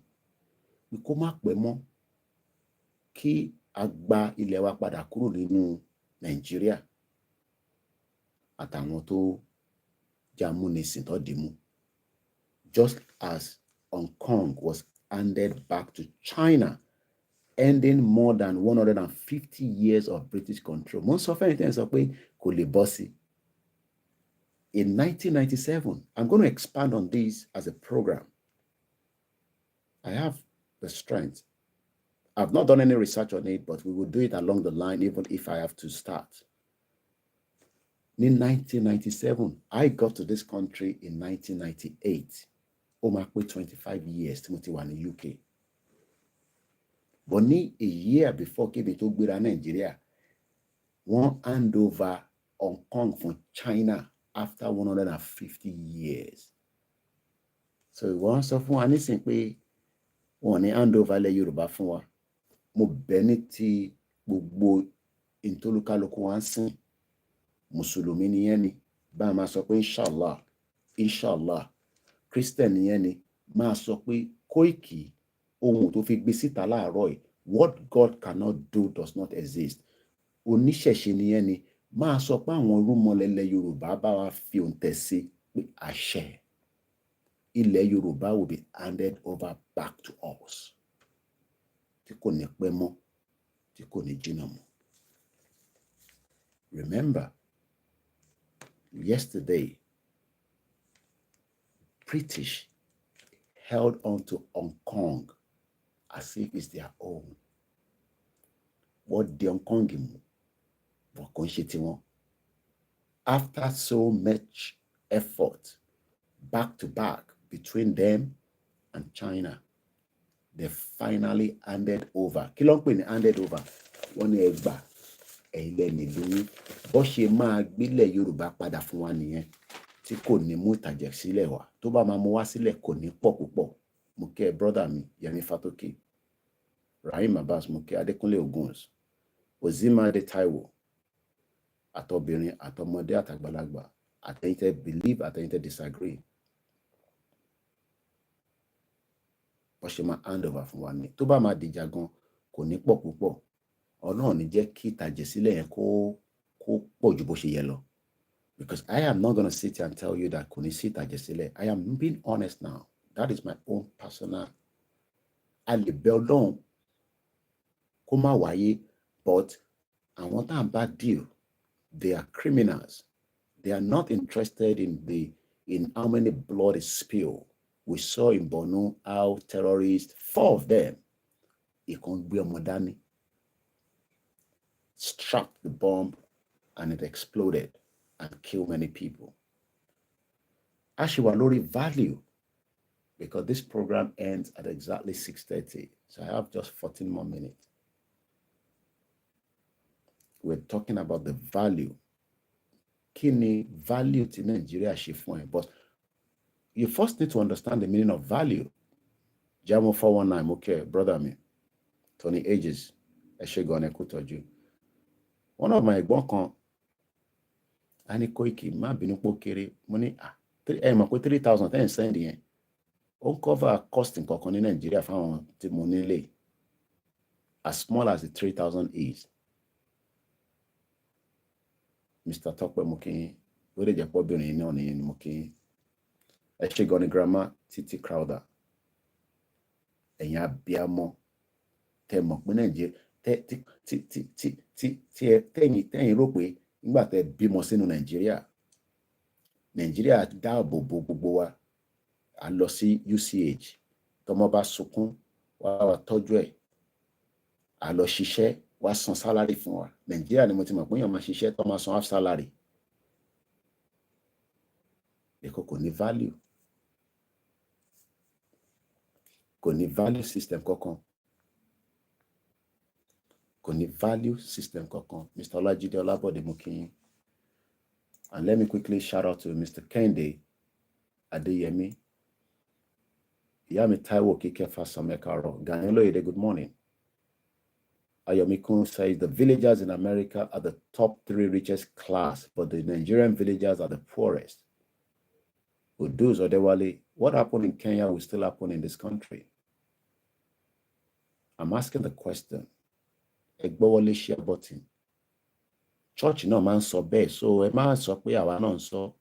S1: pé kó má pẹ́ mọ́ kí a gba ilẹ̀ wa padà kúrò nínú Nàìjíríà àtàwọn tó jámúnisìn tó dìmú. Just as Hong Kong was handed back to China, ending more than 150 years of British control. Most of anything is bossy. In 1997, I'm going to expand on this as a program. I have the strength. I've not done any research on it, but we will do it along the line, even if I have to start. In 1997, I got to this country in 1998. Omakwe 25 years, Timothy was in the UK. But a year before Kebe to gbéra Nigeria, one hand over Hong Kong from China after 150 years. So one sọ fún wa nísìn pé wọ́n ní hand over ilẹ̀ Yorùbá fún wa. Mo bẹ́ni tí gbogbo ìtólúkálùkù wa ń sìn. Mùsùlùmí nìyẹn ni, bá máa sọ pé inshallah. Christian nìyẹn ni, máa sọ pé Koiki ohun tó fi gbé síta láàárọ̀ yìí, what God cannot do does not exist. Oníṣẹ̀ṣe nìyẹn ni, máa sọ pé àwọn rúmọlẹ̀lẹ̀ Yorùbá bá wa fi òǹtẹ̀ sí pé àṣẹ. Ilẹ̀ Yorùbá will be handed over back to us. Tí kò ní pẹ́ mọ́, tí kò ní jìnnà mọ́. Remember, yesterday, British held on to Hong Kong as if it's their own. What the Hong Kong after so much effort back to back between them and China, they finally handed over. Kí ló ń pè ní handed over? Wọ́n ní ẹgbà ẹ̀lẹ́ nílùú bó ṣe máa gbélẹ̀ Yorùbá padà fún wa nìyẹn tí kò ní mú ìtàjẹ̀ sílẹ̀ wá. Tó bá máa mú wá sílẹ̀ kò ní pọ̀ púpọ̀. Mo kí ẹ brọ́dà mi Yẹmí Fátókè, Rahim Abbas, mo kí Adékúnlé Ògúns, Ozimade Taiwo, àtọbìnrin àtọmọdé àtàgbàlagbà, àtẹ̀yin tẹ́ believe àtẹ̀yin tẹ́ disagree. Bó ṣe máa hand over fún wa ni. Tó bá máa dìjà gan kò ní pọ̀ púpọ̀. Ọlọ́run ní jẹ́ kí ìtàjẹ̀ sílẹ̀ yẹn kó pọ̀ ju bó ṣe yẹ lọ. Because I am not going to sit here and tell you that kò ní sí ìtàjẹ̀ sílẹ̀. I am being honest now. That is my own personal. A lè bẹ Ọlọ́run kó má wáyé, but àwọn tá à ń bá deal, they are criminals. They are not interested in how many blood is spilled. We saw in Borno how terrorists, 4 of them, ìkan gbé ọmọ dání, strapped the bomb and it exploded and killed many people. Ashiwalori value, because this program ends at exactly 6:30. So I have just 14 more minutes. We're talking about the value. Kini value to Nigeria ṣe, but you first need to understand the meaning of value. Jamo 419, okay, brother me. Tony Ages, Eshegone Kutoju. One of my ẹ̀gbọ́n kan, Ani Koiki, má bínú pó kéré, mo ní, mo pé 3,000 10 send yẹn. Ó cover costing kankan ní Nigeria fáwọn tí mo nílé. As small as the 3,000 is. Mr. Tokwe Mokin, where did you put in Mokin? Eshegone Grandma, Titi Crowder. Ẹ̀yin abiyamọ tẹ́ mọ̀ pé Nàìjíríà tẹ́yìn rò pé nígbà tẹ́ bímọ sínú Nàìjíríà dáàbò bo gbogbo wa. A lọ sí UCH, tọmọ bá sunkún wá tọ́jú ẹ̀. A lọ ṣiṣẹ́, wá san salary fún wa. Nàìjíríà ni mo ti mọ̀ pé èèyàn máa ṣiṣẹ́ tó máa san half salary. Èkó kò ní value. Kò ní value system kankan. Kò ní value system kankan. Mr. Olajide Olabode Mokin. And let me quickly shout out to Mr. Kende Adeyemi. Yami Taiwo Kikefa Samekaro. Ganelo Ede, good morning. Ayomikun says the villagers in America are the top 3 richest class, but the Nigerian villagers are the poorest. Uduz Odewale, what happened in Kenya will still happen in this country. I'm asking the question. Egbowole share button. Church náà máa ń sọ bẹ́ẹ̀, so ẹ máa sọ pé àwa náà ń sọ.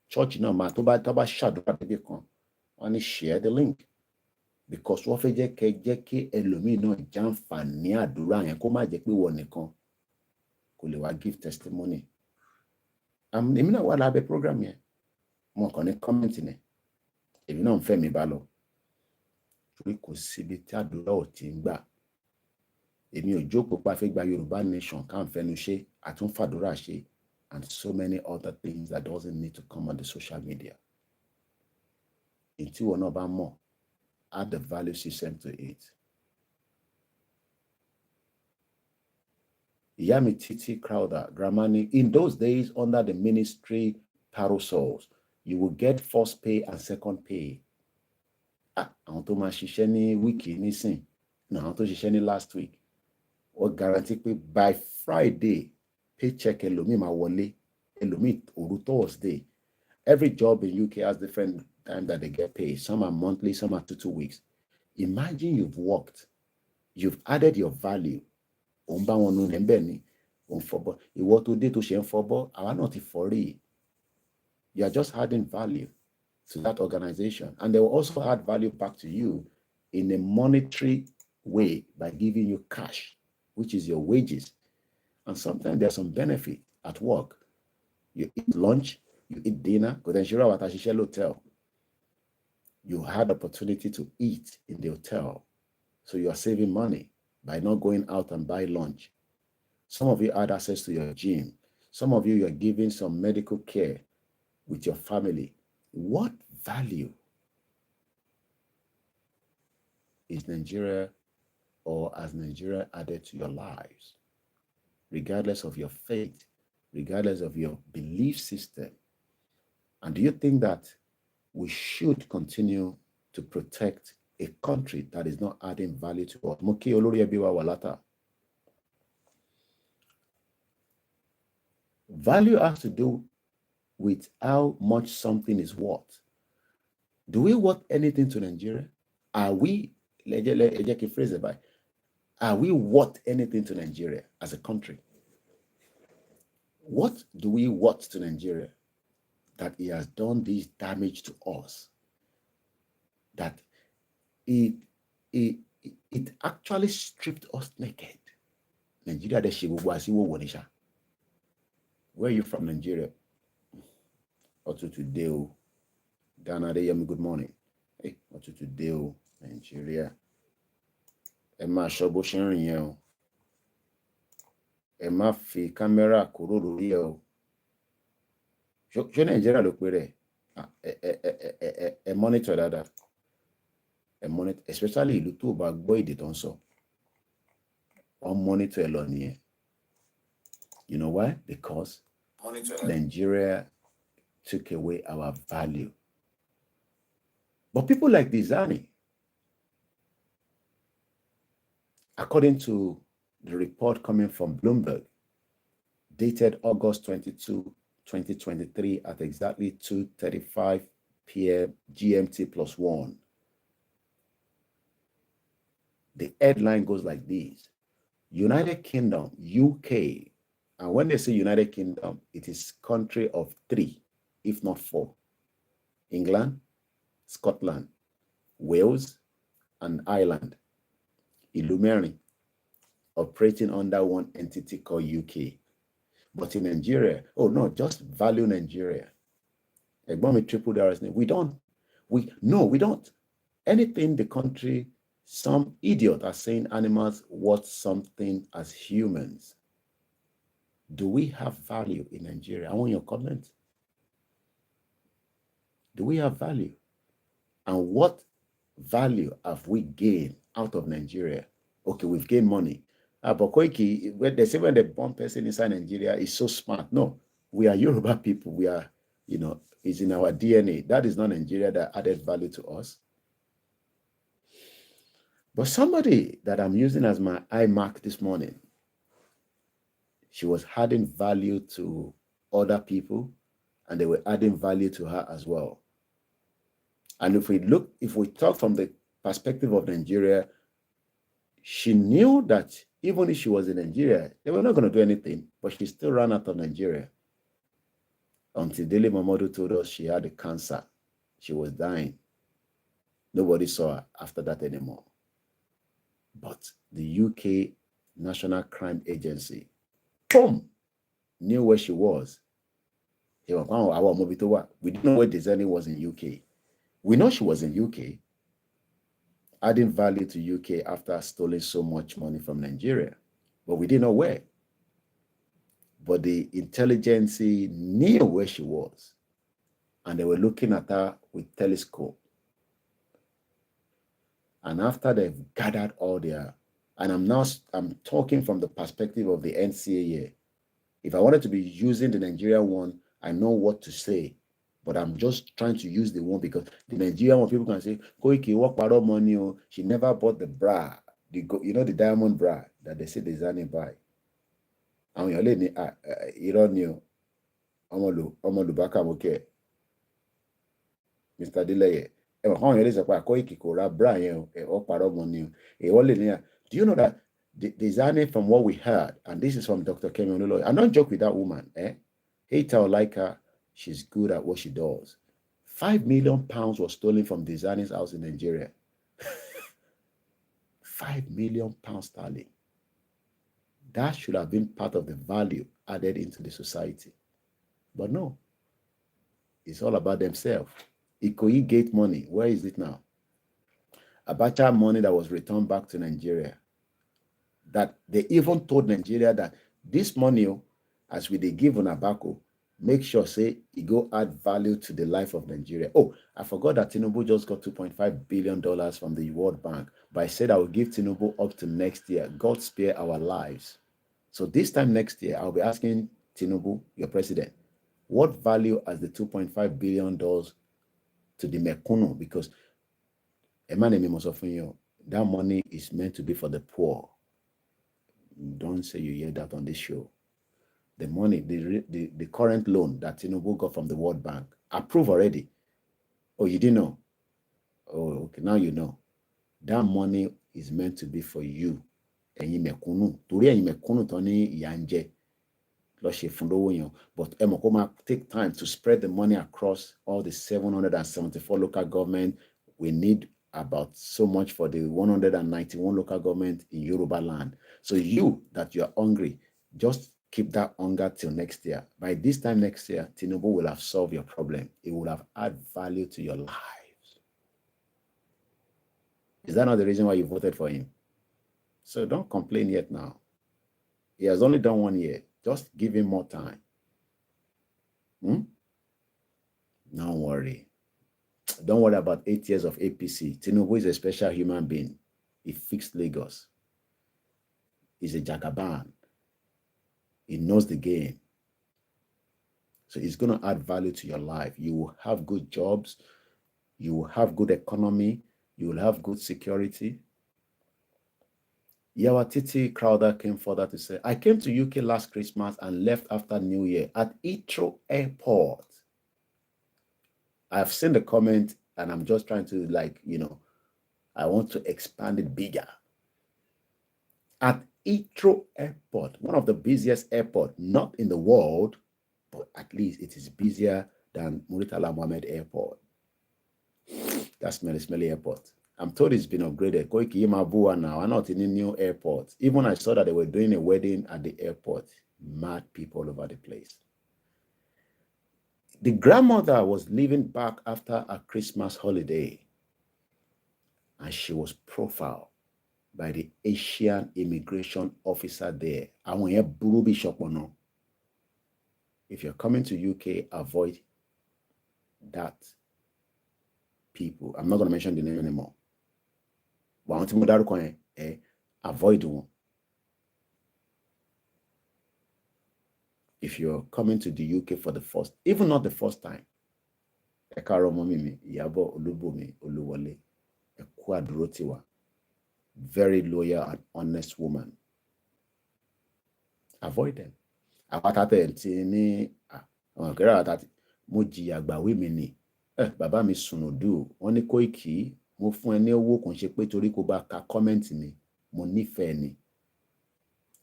S1: Church náà máa tó bá ṣàdúrà débi kan, wọ́n ní share the link. Because wọ́n fẹ́ jẹ́ kí ẹlòmíì náà jàǹfààní àdúrà yẹn kó má jẹ́ pé wọ́n nìkan kò lè wá give testimony. Èmi náà wà lábẹ́ program yẹn. Mo kàn ní comment ni. Èmi náà ń fẹ́ mi bá lọ. Torí kò síbi tí àdúrà ò ti ń gbà. Èmi ò jókòó pa fẹ́ gba Yorùbá nation ká ń fẹnu ṣe, àtúnfàdúrà ṣe, and so many other things that doesn't need to come on the social media. Ìtí wọn náà bá mọ̀, add the value system to it. Yami Titi Crowder, Gramani, in those days under the ministry parasols, you will get first pay and second pay. Àwọn tó máa ṣiṣẹ́ ní wíìkì nísìn, àwọn tó ṣiṣẹ́ ní last week, or guarantee pé by Friday, paycheck ẹlòmíì máa wọlé, ẹlòmíì òru Thursday. Every job in UK has different time that they get paid. Some are monthly, some are 2 weeks. Imagine you've worked, you've added your value. You are just adding value to that organization. And they will also add value back to you in a monetary way by giving you cash, which is your wages. And sometimes there's some benefit at work. You eat lunch, you eat dinner, hotel. You had opportunity to eat in the hotel. So you are saving money by not going out and buy lunch. Some of you had access to your gym. Some of you are giving some medical care with your family. What value is Nigeria or has Nigeria added to your lives? Regardless of your faith, regardless of your belief system. And do you think that we should continue to protect a country that is not adding value to us? Moki Olori Ebiwa Walata. Value has to do with how much something is worth. Do we worth anything to Nigeria? Are we, are we worth anything to Nigeria as a country? What do we worth to Nigeria that he has done this damage to us? That it actually stripped us naked. Nigeria, where are you from, Nigeria? Otu today, Dana Deyemi, good morning. Hey, Otu today, Nigeria. Emma Shobo sharing you. Emma fi camera kúrò lórí ẹ o. Ṣé Nigeria ló pé rẹ̀? Ẹ monitor dáadáa. Ẹ monitor, especially ìlú tó bá gbọ́ èdè tó ń sọ. Wọ́n monitor ẹ lọ nìyẹn. You know why? Because Nigeria took away our value. But people like Dizani, according to the report coming from Bloomberg, dated August 22, 2023 at exactly 2:35 p.m. GMT +1. The headline goes like this: United Kingdom, UK, and when they say United Kingdom, it is country of 3, if not 4. England, Scotland, Wales, and Ireland. Illumeri, operating under one entity called UK. But in Nigeria, oh no, just value Nigeria. Triple we don't. We don't. Anything the country, some idiot are saying animals worth something as humans. Do we have value in Nigeria? I want your comment. Do we have value? And what value have we gained out of Nigeria? Okay, we've gained money. But Koiki, when they say when the born person inside Nigeria is so smart. No, we are Yoruba people. We are, it's in our DNA. That is not Nigeria that added value to us. But somebody that I'm using as my iMac this morning, she was adding value to other people, and they were adding value to her as well. And if we talk from the perspective of Nigeria, she knew that even if she was in Nigeria, they were not going to do anything, but she still ran out of Nigeria. Until Dele Momodu told us she had a cancer. She was dying. Nobody saw her after that anymore. But the UK National Crime Agency, boom, knew where she was. We didn't know where Dizani was in UK. We know she was in UK, adding value to UK after stealing so much money from Nigeria. But we didn't know where. But the intelligence knew where she was. And they were looking at her with telescope. And after they've gathered all their, and I'm talking from the perspective of the NCAA. If I wanted to be using the Nigerian one, I know what to say. But I'm just trying to use the one because the Nigerian one, people can say, Koiki, what part of money? She never bought the bra. The diamond bra that they say the Zani buy. And you're letting you don't know. Okay. Mr. Delay. Do you know that the Zani, from what we heard, and this is from Dr. Kemi Onuloyo, I don't joke with that woman, hate her or like her, she's good at what she does. £5 million was stolen from Dizani's house in Nigeria. £5 million sterling. That should have been part of the value added into the society. But no, it's all about themselves. Ikoyi gate money, where is it now? Abacha money that was returned back to Nigeria. That they even told Nigeria that this money, as we they give on Abaco, make sure say it go add value to the life of Nigeria. Oh, I forgot that Tinubu just got $2.5 billion from the World Bank, but I said I will give Tinubu up to next year. God spare our lives. So this time next year, I'll be asking Tinubu, your president, what value has the $2.5 billion to the Mekunu? Because that money is meant to be for the poor. Don't say you hear that on this show. The money, the current loan that Tinubu got from the World Bank, approved already. Oh, you didn't know? Oh, okay, now you know. That money is meant to be for you. Ẹ̀yin mẹ̀kúnnù. Torí ẹ̀yin mẹ̀kúnnù tán ní ìyà ń jẹ. Lọ ṣe fún lówó yẹn. But ẹ mọ̀ kó máa take time to spread the money across all the 774 local government. We need about so much for the 191 local government in Yoruba land. So you that you are hungry, just keep that hunger till next year. By this time next year, Tinubu will have solved your problem. It will have added value to your lives. Is that not the reason why you voted for him? So don't complain yet now. He has only done 1 year. Just give him more time. Don't worry. Don't worry about 8 years of APC. Tinubu is a special human being. He fixed Lagos. He's a Jagaban. He knows the game. So it's going to add value to your life. You will have good jobs. You will have good economy. You will have good security. Yawatiti Crowder came further to say, I came to UK last Christmas and left after New Year at Heathrow Airport. I've seen the comment and I'm just trying to I want to expand it bigger. At Heathrow Airport, one of the busiest airports, not in the world, but at least it is busier than Muritala Mohammed Airport. That's Smelly Airport. I'm told it's been upgraded. Koikimedia now are not in a new airport. Even I saw that they were doing a wedding at the airport. Mad people all over the place. The grandmother was leaving back after a Christmas holiday, and she was profiled by the Asian immigration officer there. If you're coming to UK, avoid that people. I'm not going to mention the name anymore. Avoid one. If you're coming to the UK for the first, even not the first time, very loyal and honest woman. Avoid them. Bàbá mi Sunudu, wọ́n ní Koiki, mo fún ẹ ní owó kò ṣe pé torí kò bá ka comment mi, mo nífẹ̀ẹ́ ni.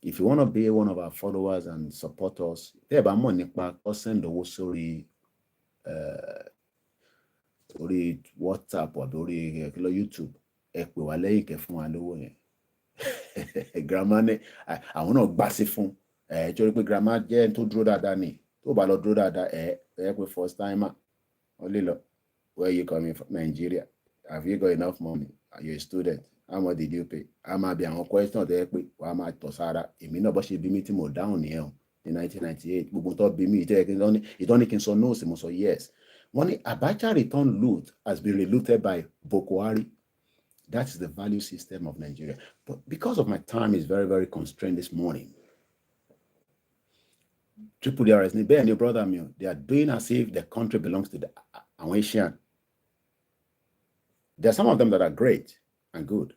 S1: If you want to be one of our followers and support us, tẹ́ ẹ bá mọ̀ nípa kó send owó sórí orí WhatsApp or orí YouTube, ẹ pè wá lẹ́yìn kẹ́ fún wa lówó yẹn. Grandma ní àwọn náà gbà sí fún torí pé grandma jẹ́ tó dúró dáadáa ni, tó bá lọ dúró dáadáa ẹ pé first timer. Olilo, where are you coming from? Nigeria. Have you got enough money? Are you a student? How much did you pay? I might be on question there. Why am I Tosara? It may not be meeting more down here in 1998. We will not be me. It only can so no, so yes. Money Abacha return loot has been relooted by Boko Haram. That is the value system of Nigeria. But because of my time is very, very constrained this morning. Triple DRS, Nibe and your brother, they are doing as if the country belongs to the Asian. There are some of them that are great and good.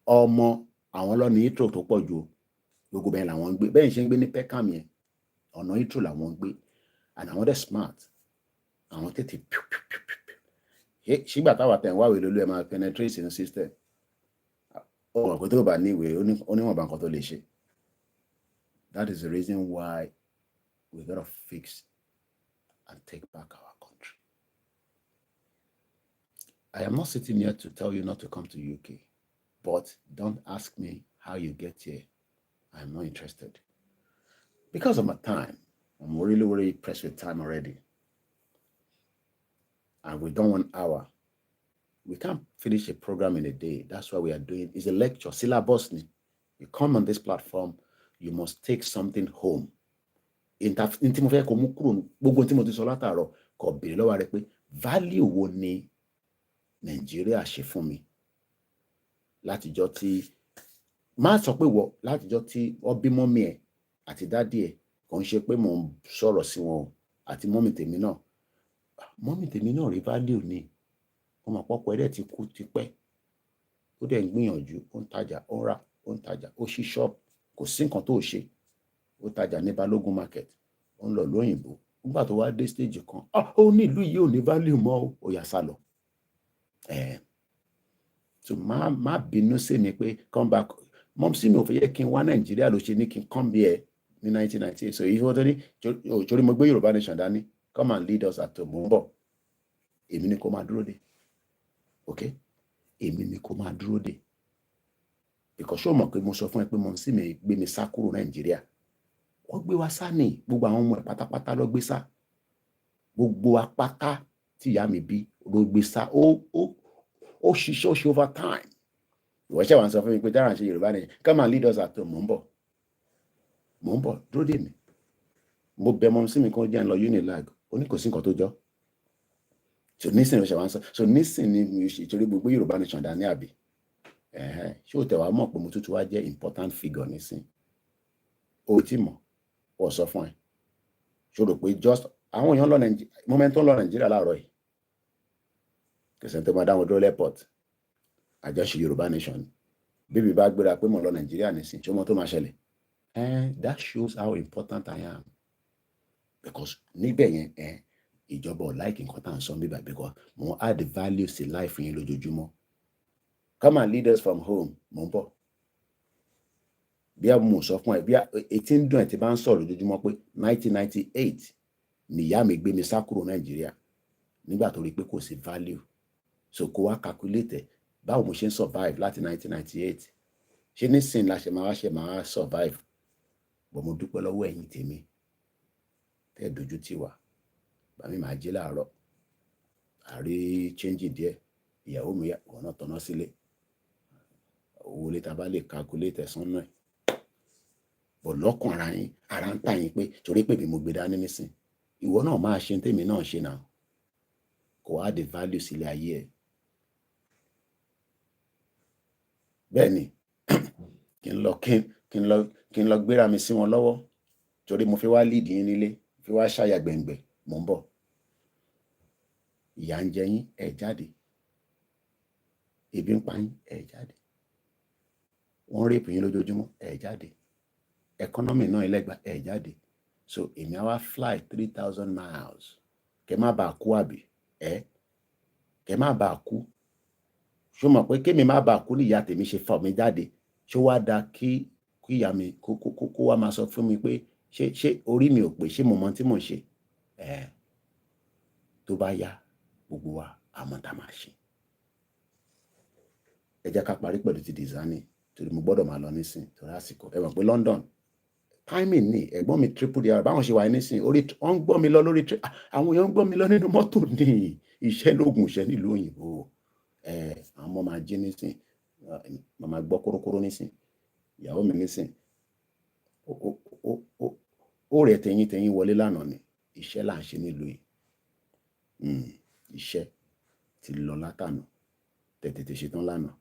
S1: Or more, àwọn lọ ní intro tó pọ̀ jù gbogbo bẹ́ẹ̀ làwọn ń gbé bẹ́ẹ̀ ṣe ń gbé ní Peckham yẹn ọ̀nà intro làwọn ń gbé and àwọn dẹ̀ smart àwọn tètè ṣígbà táwa tẹ̀ ń wáwèé lólú ẹ̀ máa penetrate in the system ọ̀rọ̀ pé tó bá níwèé oníwọ̀nba nǹkan tó lè ṣe. That is the reason why we gotta fix and take back our country. I am not sitting here to tell you not to come to UK, but don't ask me how you get here. I am not interested. Because of my time, I'm really, really pressed with time already. And we don't 1 hour. we can't finish a program in a day. That's why we are doing, it's a lecture, syllabus. You come on this platform, you must take something home. Value wo ni Nigeria ṣe fún mi látijọ́ tí má sọ pé wọ látijọ́ tí wọ́n bí mọ́mí ẹ̀ àti dádì ẹ̀ kò ń ṣe pé mò ń sọ̀rọ̀ sí wọn àti mọ́mí tèmi náà rí value ni ọmọ àpapọ̀ ẹ̀dẹ̀ ti kú tipẹ́ ó dẹ̀ ń gbìyànjú ó ń tajà ó ń rà ó ń tajà ó ṣí ṣọ́ọ̀bù kò sí nǹkan tó ṣe ó tajà ní Balógun market ó ń lọ lóyìnbó nígbà tó wá dé stage kan ó ní ìlú yìí ò ní value mọ́ ó yà sá lọ. So má bínú sí mi pé come back mom sí mi ò fẹ́ yẹ kí n wá Nàìjíríà ló ṣe ní kí n come here ní 1998 so ìfowó tó ní torí mo gbé Yorùbá nation dání come and lead us at mo ń bọ̀ èmi ni kò máa dúró dé ok èmi ni kò máa dúró dé because ṣó mọ̀ pé mo sọ fún ẹ pé mom sí mi gbé mi sá kúrò Nàìjíríà wọ́n gbé wa sá ní gbogbo àwọn ọmọ ẹ̀ pátápátá ló gbé sá gbogbo apáta tí ìyá mi bí ló gbé sá ó ṣiṣẹ́ ó ṣe over time ìwọ ṣe wà ń sọ fún mi pé dára ṣe Yorùbá nation come and lead us at mo ń bọ̀ dúró dè mí mo bẹ mọ́ sí mi kí wọ́n jẹ́ ń lọ unilag ó ní kò sí nǹkan tó jọ so nísìn ló ṣe wá ń sọ so nísìn ni mi ṣe torí gbogbo Yorùbá nation dání àbí ṣé o tẹ̀wá mọ̀ pé mo tútù wá jẹ́ important figure nísìn o ti mọ̀ ó sọ fún ẹ ṣó rò pé just àwọn èèyàn lọ Nàìjíríà moment tó ń lọ Nàìjíríà láàárọ̀ yìí kẹsàn-án tó máa dáwọn dúró airport àjọṣe Yorùbá nation bébí bá gbéra pé mo lọ Nàìjíríà nísìn ṣé ọmọ tó máa ṣẹlẹ̀ that shows how important I am because níbẹ̀ yẹn ìjọba ò like nǹkan tá à ń sọ bíbá because mo add the value sí life yín lójoojúmọ́ come and lead us from home mo ń bọ̀ bí a mú sọ fún ẹ bí etí ń dùn ẹ ti bá ń sọ̀rọ̀ lójoojúmọ́ pé 1998 ni ìyá mi gbé mi sá kúrò Nàìjíríà nígbà tó rí pé kò sí value so kó wá calculate báwo mo ṣe ń survive láti 1998 ṣé nísìnyí la ṣe máa survive bọ̀ mo dúpẹ́ lọ́wọ́ ẹ̀yin tèmi tẹ́ dojú tì wá bàmí máa jí láàárọ̀ àrí change díẹ̀ ìyàwó mi ọ̀nà tọ̀nà sílé owó lè ta bá lè calculate ẹ̀sán náà bọ̀ lọ́kàn ara ń tà yín pé torí pé bí mo gbé dání nísìn ìwọ náà máa ṣe tèmi náà ṣe náà kò add the value sílé ayé ẹ̀ bẹ́ẹ̀ ni kí n lọ gbéra mi sí wọn lọ́wọ́ torí mo fi wá lead yín nílé fi wá ṣàyà gbẹ̀ngbẹ̀ mò ń bọ̀ ìyà ń jẹ yín ẹ jáde ebi ń pa yín ẹ jáde wọ́n rape yín lójoojúmọ́ ẹ jáde economy náà ẹlẹ́gbàá ẹ jáde so èmi á wá fly 3,000 miles kẹ má bàa kú àbí kẹ má bàa kú ṣó mọ̀ pé kémi má bàa kú ní ìyá tèmi ṣe fà mí jáde ṣó wá da kí ìyá mi kó wá máa sọ fún mi pé ṣé orí mi ò pé ṣé mo mọ tí mò ń ṣe tó bá yá gbogbo wa àmọ́ tá máa ṣe ẹ jẹ́ ká parí pẹ̀lú ti design torí mo gbọ́dọ̀ máa lọ nísìn torí àsìkò ẹ mọ̀ pé London timing ni ẹ̀gbọ́n mi triple dr báwọn ṣe wà nísìn orí wọ́n ń gbọ́ mi lọ lórí àwọn èèyàn ń gbọ́ mi lọ nínú mọ́tò ní iṣẹ́ lóògùn iṣẹ́ nílùú òyìnbó àwọn ọmọ máa jí nísìn màmá gbọ́ kórókóró nísìn ìyàwó mi nísìn ó rẹ̀ tẹ̀yìn wọlé lánàá ni iṣẹ́ là ń ṣe nílùú yìí iṣẹ́ ti lọ látànà tètè ṣetán lánàá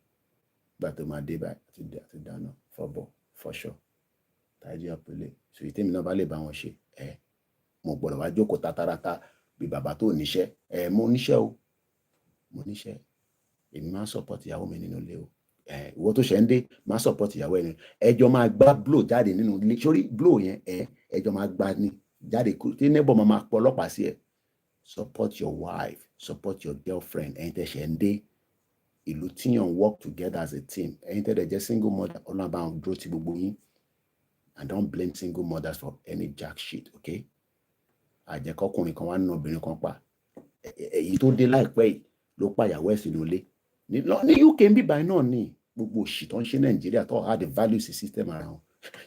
S1: gbà tó máa dé báyìí àti dáná fọ́bọ̀ fọ́ṣọ tàjí àpẹẹlẹ so ìtẹ́mi náà bá lè bá wọn ṣe mo gbọ́dọ̀ wá jókòó tátáratá bí bàbá tó níṣẹ́ mo níṣẹ́ o mo níṣẹ́ èmi máa ń support ìyàwó mi nínú ilé o ìwọ tó ṣe ń dé máa support ìyàwó ẹni ẹjọ́ máa gbá blow jáde nínú ilé sórí blow yẹn ẹjọ́ máa gbá ní jáde tí neighbor máa pọ̀ ọlọ́pàá sí ẹ support your wife support your girlfriend ẹ̀yin tẹ́ ṣe ń dé ìlú tíyàn work together as a team ẹ̀yin tẹ́ dẹ̀ jẹ́ single mother ọlọ́run bá wọn dúró ti gbogbo yín and don't blame single mothers for any jack shit okay àjẹkọkùnrin kan wá nínú obìnrin kan pa èyí tó dé láìpẹ́ yìí ló pa ìyàwó ẹ̀ sínú ilé ní UK ń bíbá náà ní gbogbo òṣì tó ń ṣe Nàìjíríà tó had the values system ara wọn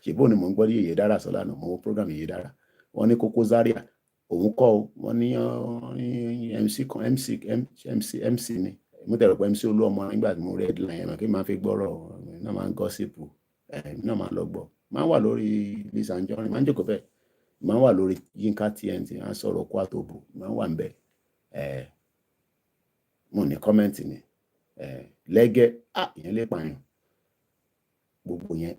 S1: ṣèbó ni mò ń gbọ́ ní Yèyé Dára sọ lánàá mò ń program Yèyé Dára wọ́n ní Koko Zaria òun kọ́ wọ́n ní MC kan MC ni mo tẹ̀rọ pé MC Olúọmọ nígbà tí mo rí headline yẹn kí n máa fi gbọ́rọ̀ náà máa ń gọ́sìpù náà máa lọ gbọ́ máa ń wà lórí Lizzy Anjorin máa ń jókòó bẹ́ẹ̀ máa ń wà lórí Yínká TNT máa ń sọ̀rọ̀ kó àtòbò máa ń wà ń bẹ̀ mo ní kọ́mẹ́ǹtì ni lẹ́gẹ́ ìyẹn lè pààyàn gbogbo yẹn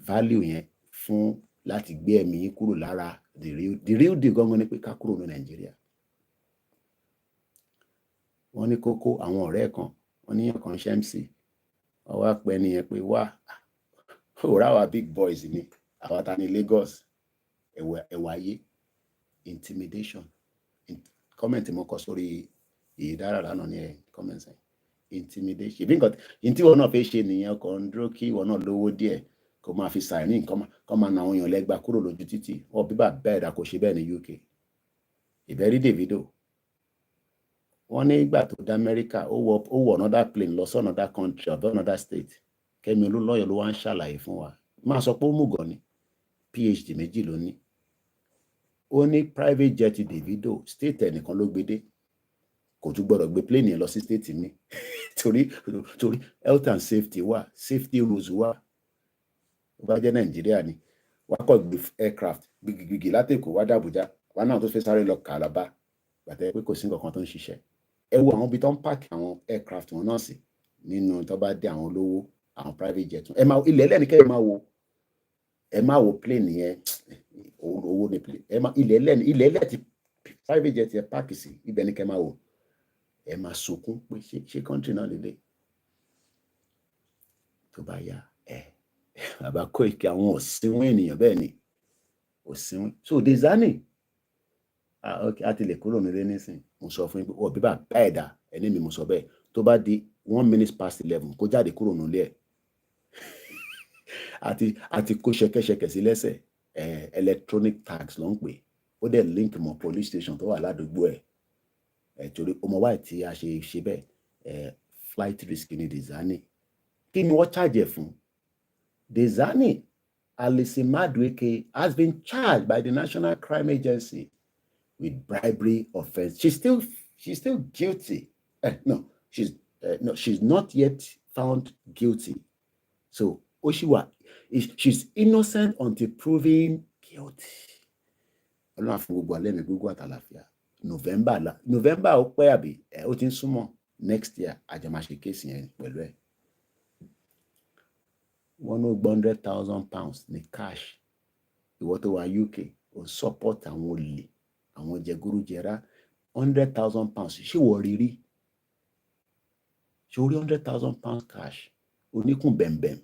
S1: value yẹn fún láti gbé ẹ̀mí yín kúrò lára the real deal gangan ni pé ká kúrò ní Nàìjíríà. Wọ́n ní Kókó àwọn ọ̀rẹ́ kan wọ́n ní ọ̀kan ṣe MC wọ́n wá pẹ́ nìyẹn pé wá òrà wa big boys ni àwa ta ní Lagos ẹ̀wà ayé intimidation comment mo kọ sórí ìdára lánàá ní comment sẹ́yìn intimidation ìbí nǹkan tí wọn náà fẹ́ ṣe nìyẹn ọkọ̀ ń dúró kí wọn náà lówó díẹ̀ kó máa fi siren kó máa na àwọn èèyàn lẹ́gbà kúrò lójú títì wọ́n bíbà bẹ́ẹ̀ dà kó ṣe bẹ́ẹ̀ ní UK ìbẹ́rí Davido wọ́n ní ìgbà tó dé Amẹ́ríkà ó wọ another plane lọ sí another country or another state Kẹ́mi Olúnlọ́yọ̀ ló wá ń ṣàlàyé fún wa máa sọ pé ó mùgọ̀ ni PhD méjì ló ní ó ní private jet Davido state ẹnìkan ló gbé dé kò tún gbọ́dọ̀ gbé plane yẹn lọ sí state mi torí health and safety wà safety rules wà ó bá jẹ́ Nàìjíríà ni wàá kọ́ gbé aircraft gbìgbìgbì látẹ̀kọ̀ wá dàbújá wà náà tó fẹ́ sáré lọ Kàlábá gbàtẹ́ pé kò sí nǹkan kan tó ń ṣiṣẹ́ ẹ wo àwọn ibi tó ń pààkì àwọn aircraft wọn náà sí nínú tó bá dé àwọn olówó àwọn private jet ẹ máa ilẹ̀ ẹlẹ́nìkẹ́ ẹ máa wo plane yẹn owó ní plane ẹ máa ilẹ̀ ẹlẹ́ ti private jet yẹn pààkì sí ibẹ̀ ní kẹ́ máa wò ẹ máa sunkún pé ṣé country náà lélẹ̀ tó bá yá bàbá Koiki àwọn òsínwó ènìyàn bẹ́ẹ̀ ni òsínwó so Dezani a ti lè kúrò nílé nísìn mo sọ fún yín pé ọ bíbá bẹ́ẹ̀ dà ẹni mi mo sọ bẹ́ẹ̀ tó bá di 11:01 kó jáde kúrò nílé àti kó ṣẹ̀kẹ̀ṣẹ̀kẹ̀ sí lẹ́sẹ̀ electronic tags ló ń pè ó dẹ̀ link mọ́ police station tó wà ládùúgbò torí ọmọ wáyé tí a ṣe bẹ́ẹ̀ flight risk ní Dezani kí ni wọ́n charge fún Dezani Alison Madueke has been charged by the National Crime Agency with bribery offense. She's still guilty. No, she's not yet found guilty. So she's innocent until proven guilty. Ọlọ́run fún gbogbo alẹ́ mi gbogbo àtàlàfíà. November ó pẹ́ àbí ó ti ń súnmọ́ next year àjẹmáṣe kéèsì yẹn pẹ̀lú ẹ̀. Wọ́n ló £100,000 ní cash. Ìwọ tó wà UK ó support àwọn olè àwọn jẹgúrújẹrá £100,000 ṣé wọ́n rí ṣé orí £100,000 cash oníkùn bẹ̀m̀bẹ̀m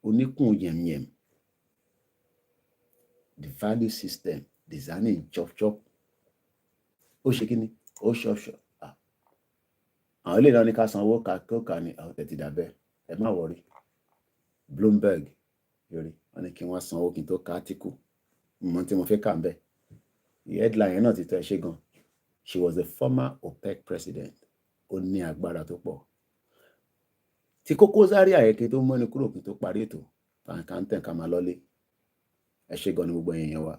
S1: oníkùn yẹ̀myẹ̀m the value system Dezani chop ó ṣe kí ni ó ṣọ̀ṣọ̀ àwọn ilé náà ní ká sanwó kókà ní àwọn tẹ̀tì dàbẹ́ ẹ má wọrí Bloomberg yorí wọn ní kí wọ́n sanwó kí n tó ká átíkù mọ́ tí mo fẹ́ kà ń bẹ́ẹ̀. The headline náà ti tẹ́ ṣe gan. She was the former OPEC president. Ó ní agbára tó pọ̀. Tí Kókó Zaria ayẹkẹ tó mọ́ni kúrò kí tó parí ètò kàńtẹ̀ ká máa lọ́lé. Ẹ ṣe gan ni gbogbo èèyàn wa.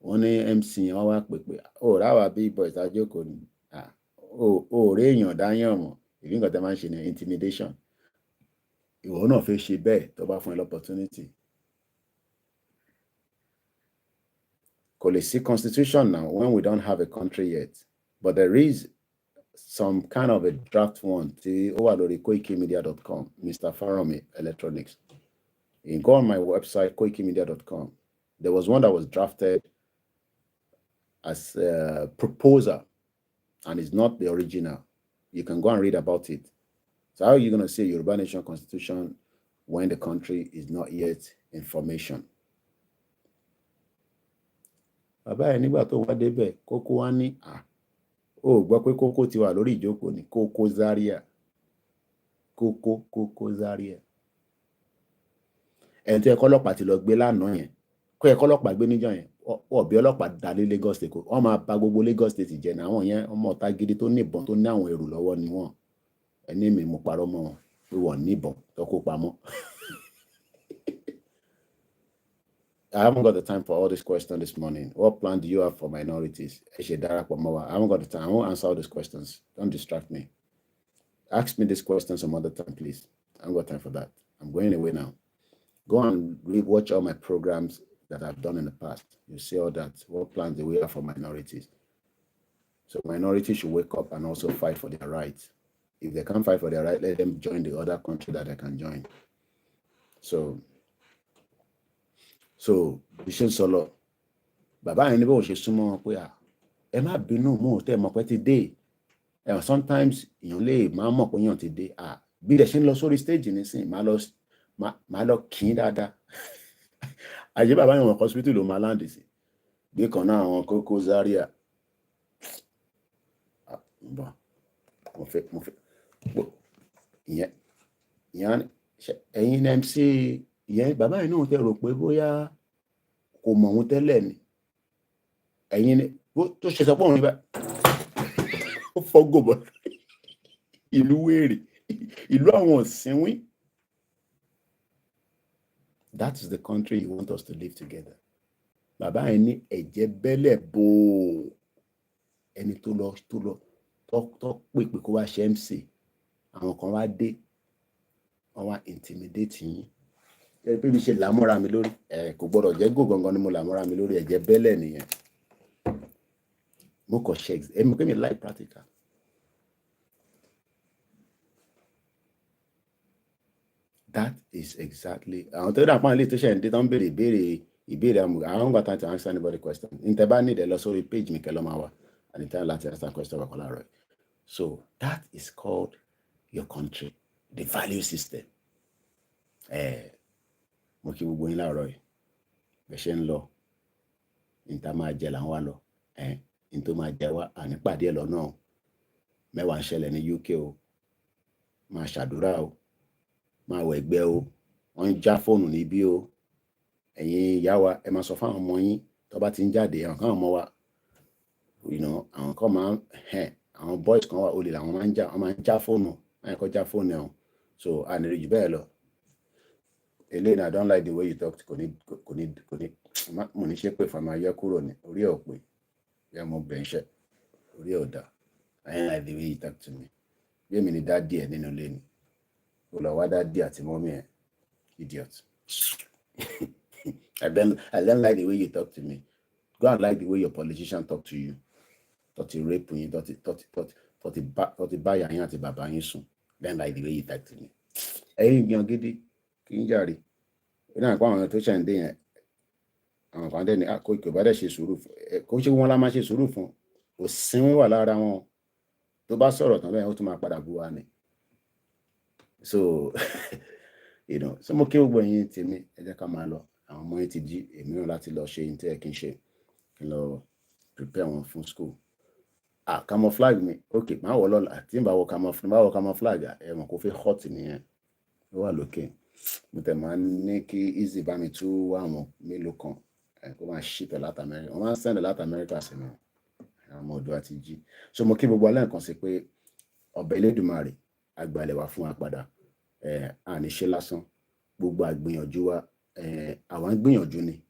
S1: Wọ́n ní MC yẹn wá pèpè ó ráwà bí boys àjókòó ni ó rí èèyàn dáyàn mọ̀ ìbí nǹkan tẹ́ máa ń ṣe ní intimidation. Ìwọ náà fẹ́ ṣe bẹ́ẹ̀ tó bá fún ẹ l'opportunity. Kò lè sí constitution now when we don't have a country yet, but there is some kind of a draft one tí ó wà lórí Koikimedia.com, Mr. Faromi Electronics. You can go on my website Koikimedia.com. There was one that was drafted as a proposal, and it's not the original. You can go and read about it. So how are you going to say Yoruba Nation Constitution when the country is not yet in formation? Bàbá ẹ̀ nígbà tó wá débẹ̀ Kókó wá ní ó gbọ́ pé Kókó ti wà lórí ìjókòó ní Kókó Zaria Kókó Zaria ẹni tí ẹ̀kọ́ ọlọ́pàá ti lọ gbé lánàá yẹn kó ẹ̀kọ́ ọlọ́pàá gbé níjọ́ yẹn ọ̀bẹ ọlọ́pàá dalé Lagos State wọ́n máa bà gbogbo Lagos State jẹ́ ní àwọn yẹn ọmọ ọ̀tá gidi tó níbọn tó ní àwọn èrò lọ́wọ́ ni wọ́n ẹni mi mo parọ́ mọ́ wọn pé wọ́n níbọn tó kó pamọ́ I haven't got the time for all this question this morning. What plan do you have for minorities? I haven't got the time. I won't answer all these questions. Don't distract me. Ask me this question some other time, please. I haven't got time for that. I'm going away now. Go and watch all my programs that I've done in the past. You see all that. What plans do we have for minorities? So minorities should wake up and also fight for their rights. If they can't fight for their right, let them join the other country that they can join. So Bishop Solo, Baba anybody ṣe súnmọ́ pé ẹ má bínú mo tẹ́ mọ̀ pé ti dé. Sometimes èèyàn lè máa mọ̀ pé èèyàn ti dé. Bí ẹ ṣe ń lọ sórí stage nísìn, máa lọ kí dáadáa. Àyè bàbá yẹn wọn hospital ló máa láǹdì sí. Bí kan náà àwọn Kókó Zaria. Mo fẹ́ ìyẹn ẹ̀yin MC ìyẹn bàbá yẹn náà tẹ́ rò pé bóyá kò mọ̀ òun tẹ́lẹ̀ ni. Ẹ̀yin ni tó ṣe sọ pé òun níbẹ̀ ó fọ́gòbọ̀ ìlú wèrè ìlú àwọn òsínwín. That is the country you want us to live together. Bàbá yẹn ní ẹ̀jẹ̀ bẹ́lẹ̀ bò ẹni tó lọ pé kó wá ṣe MC àwọn kan wá dé wọ́n wá intimidate yín. Pé bí ṣe làmúra mi lórí kò gbọ́dọ̀ jẹ́ gò gangan ni mo làmúra mi lórí ẹ̀jẹ̀ bẹ́lẹ̀ nìyẹn. Mo kàn ṣe ẹ̀mí pé mi láì practical. That is exactly àwọn tó dàpọ̀ àlè tó ṣe ń dé tán béèrè ìbéèrè àmọ́ I don't got time to answer anybody question. Ǹtẹ́ bá ní ìdẹ́ lọ sórí page mi kẹ́ lọ́ máa wà and ìtẹ́ láti answer question wà kọ́lá rẹ̀. So that is called your country, the value system. Mo kí gbogbo yín láàárọ̀ yìí bẹ́ẹ̀ ṣe ń lọ níta máa jẹ là ń wá lọ ní tó máa jẹ wá ànípàdé ẹ̀ lọ́nà o. Mẹ́wàá ń ṣẹlẹ̀ ní UK o, máa ṣàdúrà o, máa wọ ẹgbẹ́ o, wọ́n ń já fóònù níbí o. Ẹ̀yin ìyá wa ẹ máa sọ fún àwọn ọmọ yín tó bá ti ń jáde àwọn kan ọmọ wa àwọn kan máa àwọn boys kan wà olè làwọn máa ń já fóònù máa ń kọ́ já fóònù ẹ̀ o. So ànírè jù bẹ́ẹ̀ lọ. Elaine, I don't like the way you talk kò ní mo ní ṣe pé fàmà yẹ kúrò ní orí ẹ̀ pé yẹ mo bẹ̀ ń ṣe orí ẹ̀ dà. I don't like the way you talk to me. Bí èmi ni dádì ẹ̀ nínú ilé ni ó lọ wá dádì àti mọ́mí ẹ̀ idiot. I don't like the way you talk to me. Go and like the way your politician talk to you. Tọ́tí rape yín tọ́tí bá yà yín àti bàbá yín sùn. Then like the way you talk to me. Ẹ̀yin gbìyànjú gidi kì í jàre. Ó náà kó àwọn tó ṣe ń dé yẹn àwọn kan dé ní Koiki ò bá dẹ̀ ṣe sùúrù fún kó ṣe wọn lá máa ṣe sùúrù fún òsínwín wà lára wọn tó bá sọ̀rọ̀ tán bẹ́ẹ̀ ó tún máa padà bu wa ni. So so mo kí gbogbo ẹ̀yin tèmi ẹ jẹ́ ká máa lọ àwọn ọmọ yín ti jí èmi náà láti lọ ṣe ní kí n ṣe kí n lọ prepare wọn fún school. Camouflage mi ok máa wọ lọ́la tí n bá wọ camouflage ẹ mọ̀ kó fi hot nìyẹn ó wà lókè. Mo tẹ̀ máa ní kí easy bá mi tú àwọn mélòó kan kó máa ship láti America wọ́n máa ń send láti America sí mi àwọn ọmọ ọdún àti jí. So mo kí gbogbo alẹ́ nǹkan sí pé ọbẹ̀ Elédùmarè àgbàlẹ̀ wà fún wa padà àníṣe lásán gbogbo àgbìyànjú wa àwọn gbìyànjú ni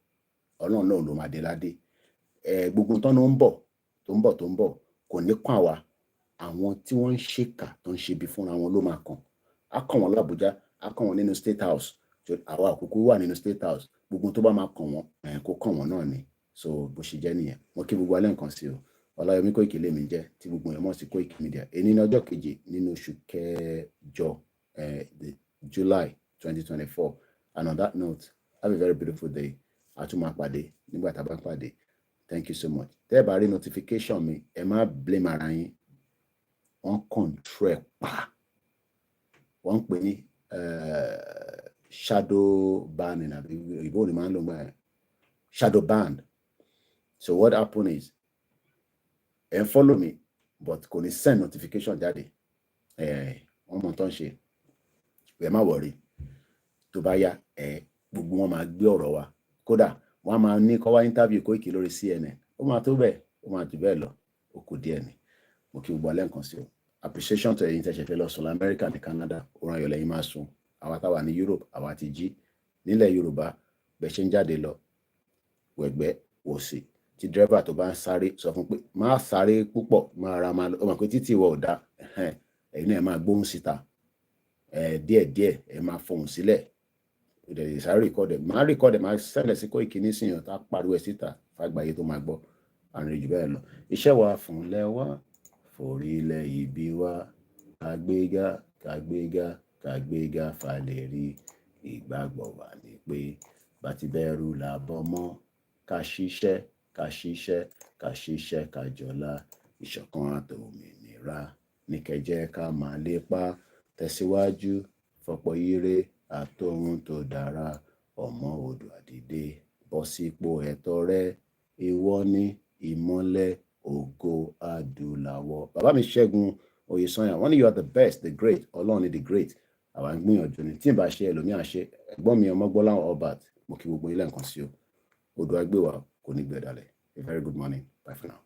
S1: Ọlọ́run náà ló máa dé ládé gbogbo tán ló ń bọ̀ kò ní kàn wá àwọn tí wọ́n ń ṣèkà tó ń ṣe bí fúnra wọn ló máa kàn á kàn wọ́n l'Àbújá á kàn wọ́n nínú State House àwa àkókò wà nínú State House gbogbo tó bá máa kàn wọ́n kó kàn wọ́n náà ni. So bó ṣe jẹ́ nìyẹn mo kí gbogbo alẹ́ nǹkan sí o. Ọláyọmí Kóìkì lèmi jẹ́ tí gbogbo èèyàn mọ̀ sí Koikimedia. Èní ní ọjọ́ keje nínú oṣù kẹjọ July 2024. And on that note, have a very beautiful day. A tún máa pàdé nígbà tá a bá pàdé. Thank you so much. Tẹ́ ẹ bá rí notification mi ẹ má blame ara yín wọ́n control ẹ̀ pa wọ́n pè ní shadow banning àbí ìbò ni máa ń lò gbà shadow ban. So what happen is follow me but kò ní send notification jáde wọ́n mọ̀ tó ń ṣe ẹ má worry tó bá yá gbogbo wọn máa gbé ọ̀rọ̀ wa kódà wọ́n máa ní kó wá interview Koiki lórí CNN ó máa tó bẹ́ẹ̀ ó máa jù bẹ́ẹ̀ lọ ó kù díẹ̀ ni. Mo kí gbogbo alẹ́ nǹkan sí o. Appreciation to ẹ̀yin tẹ̀sẹ̀ fẹ́ lọ sùn America ní Canada oran ayọ̀ lẹ́yìn máa sùn àwa táwa ní Europe àwa ti jí nílẹ̀ Yorùbá bẹ́ẹ̀ ṣe ń jáde lọ wẹ̀gbẹ́ wò sí tí dírẹ́fà tó bá ń sáré sọ fún pé má sáré púpọ̀ máa ra máa lọ ọmọ pé títí ìwọ ò dá ẹ̀yin náà ẹ máa gbóhùn síta díẹ̀díẹ̀ ẹ máa fohùn sílẹ̀ ìdẹ̀lẹ̀ sáré rìkọ́dẹ̀ máa sẹ́lẹ̀ sí Koiki nísìnyàn tá pariwo ẹ̀ síta fàgbáyé tó máa gbọ́ àrùn jù bẹ́ẹ̀ lọ. Iṣẹ́ wa fúnlẹ̀ wá forílẹ̀ ibi wá kàgbéga falẹ̀ rí ìgbàgbọ́ wa ni pé bá ti bẹ̀rù làbọ̀ mọ́ ká ṣiṣẹ́ ká jọlá ìṣọ̀kan àtòmìnira ní kẹjẹ́ ká máa lépa tẹ̀síwájú fọ̀pọ̀ ire àtòhun tó dára ọmọ Oòduà dìde bọ́ sípò ẹ̀tọ́ rẹ ìwọ ni ìmọ́lẹ̀ ògo adúláwọ̀. Bàbá mi Ṣẹ́gun Oyèsànyà wọ́n ní you are the best, the great, Ọlọ́run ni the great. Àwa ń gbìyànjú ni tí n bá ṣe ẹlòmíà ṣe ẹ̀gbọ́n mi Ọmọgbọ́láhàn Albert mo kí gbogbo ilé nǹkan sí o. Oòduà gbé wa kò ní gbẹ̀dálẹ̀. A very good morning. Bye for now.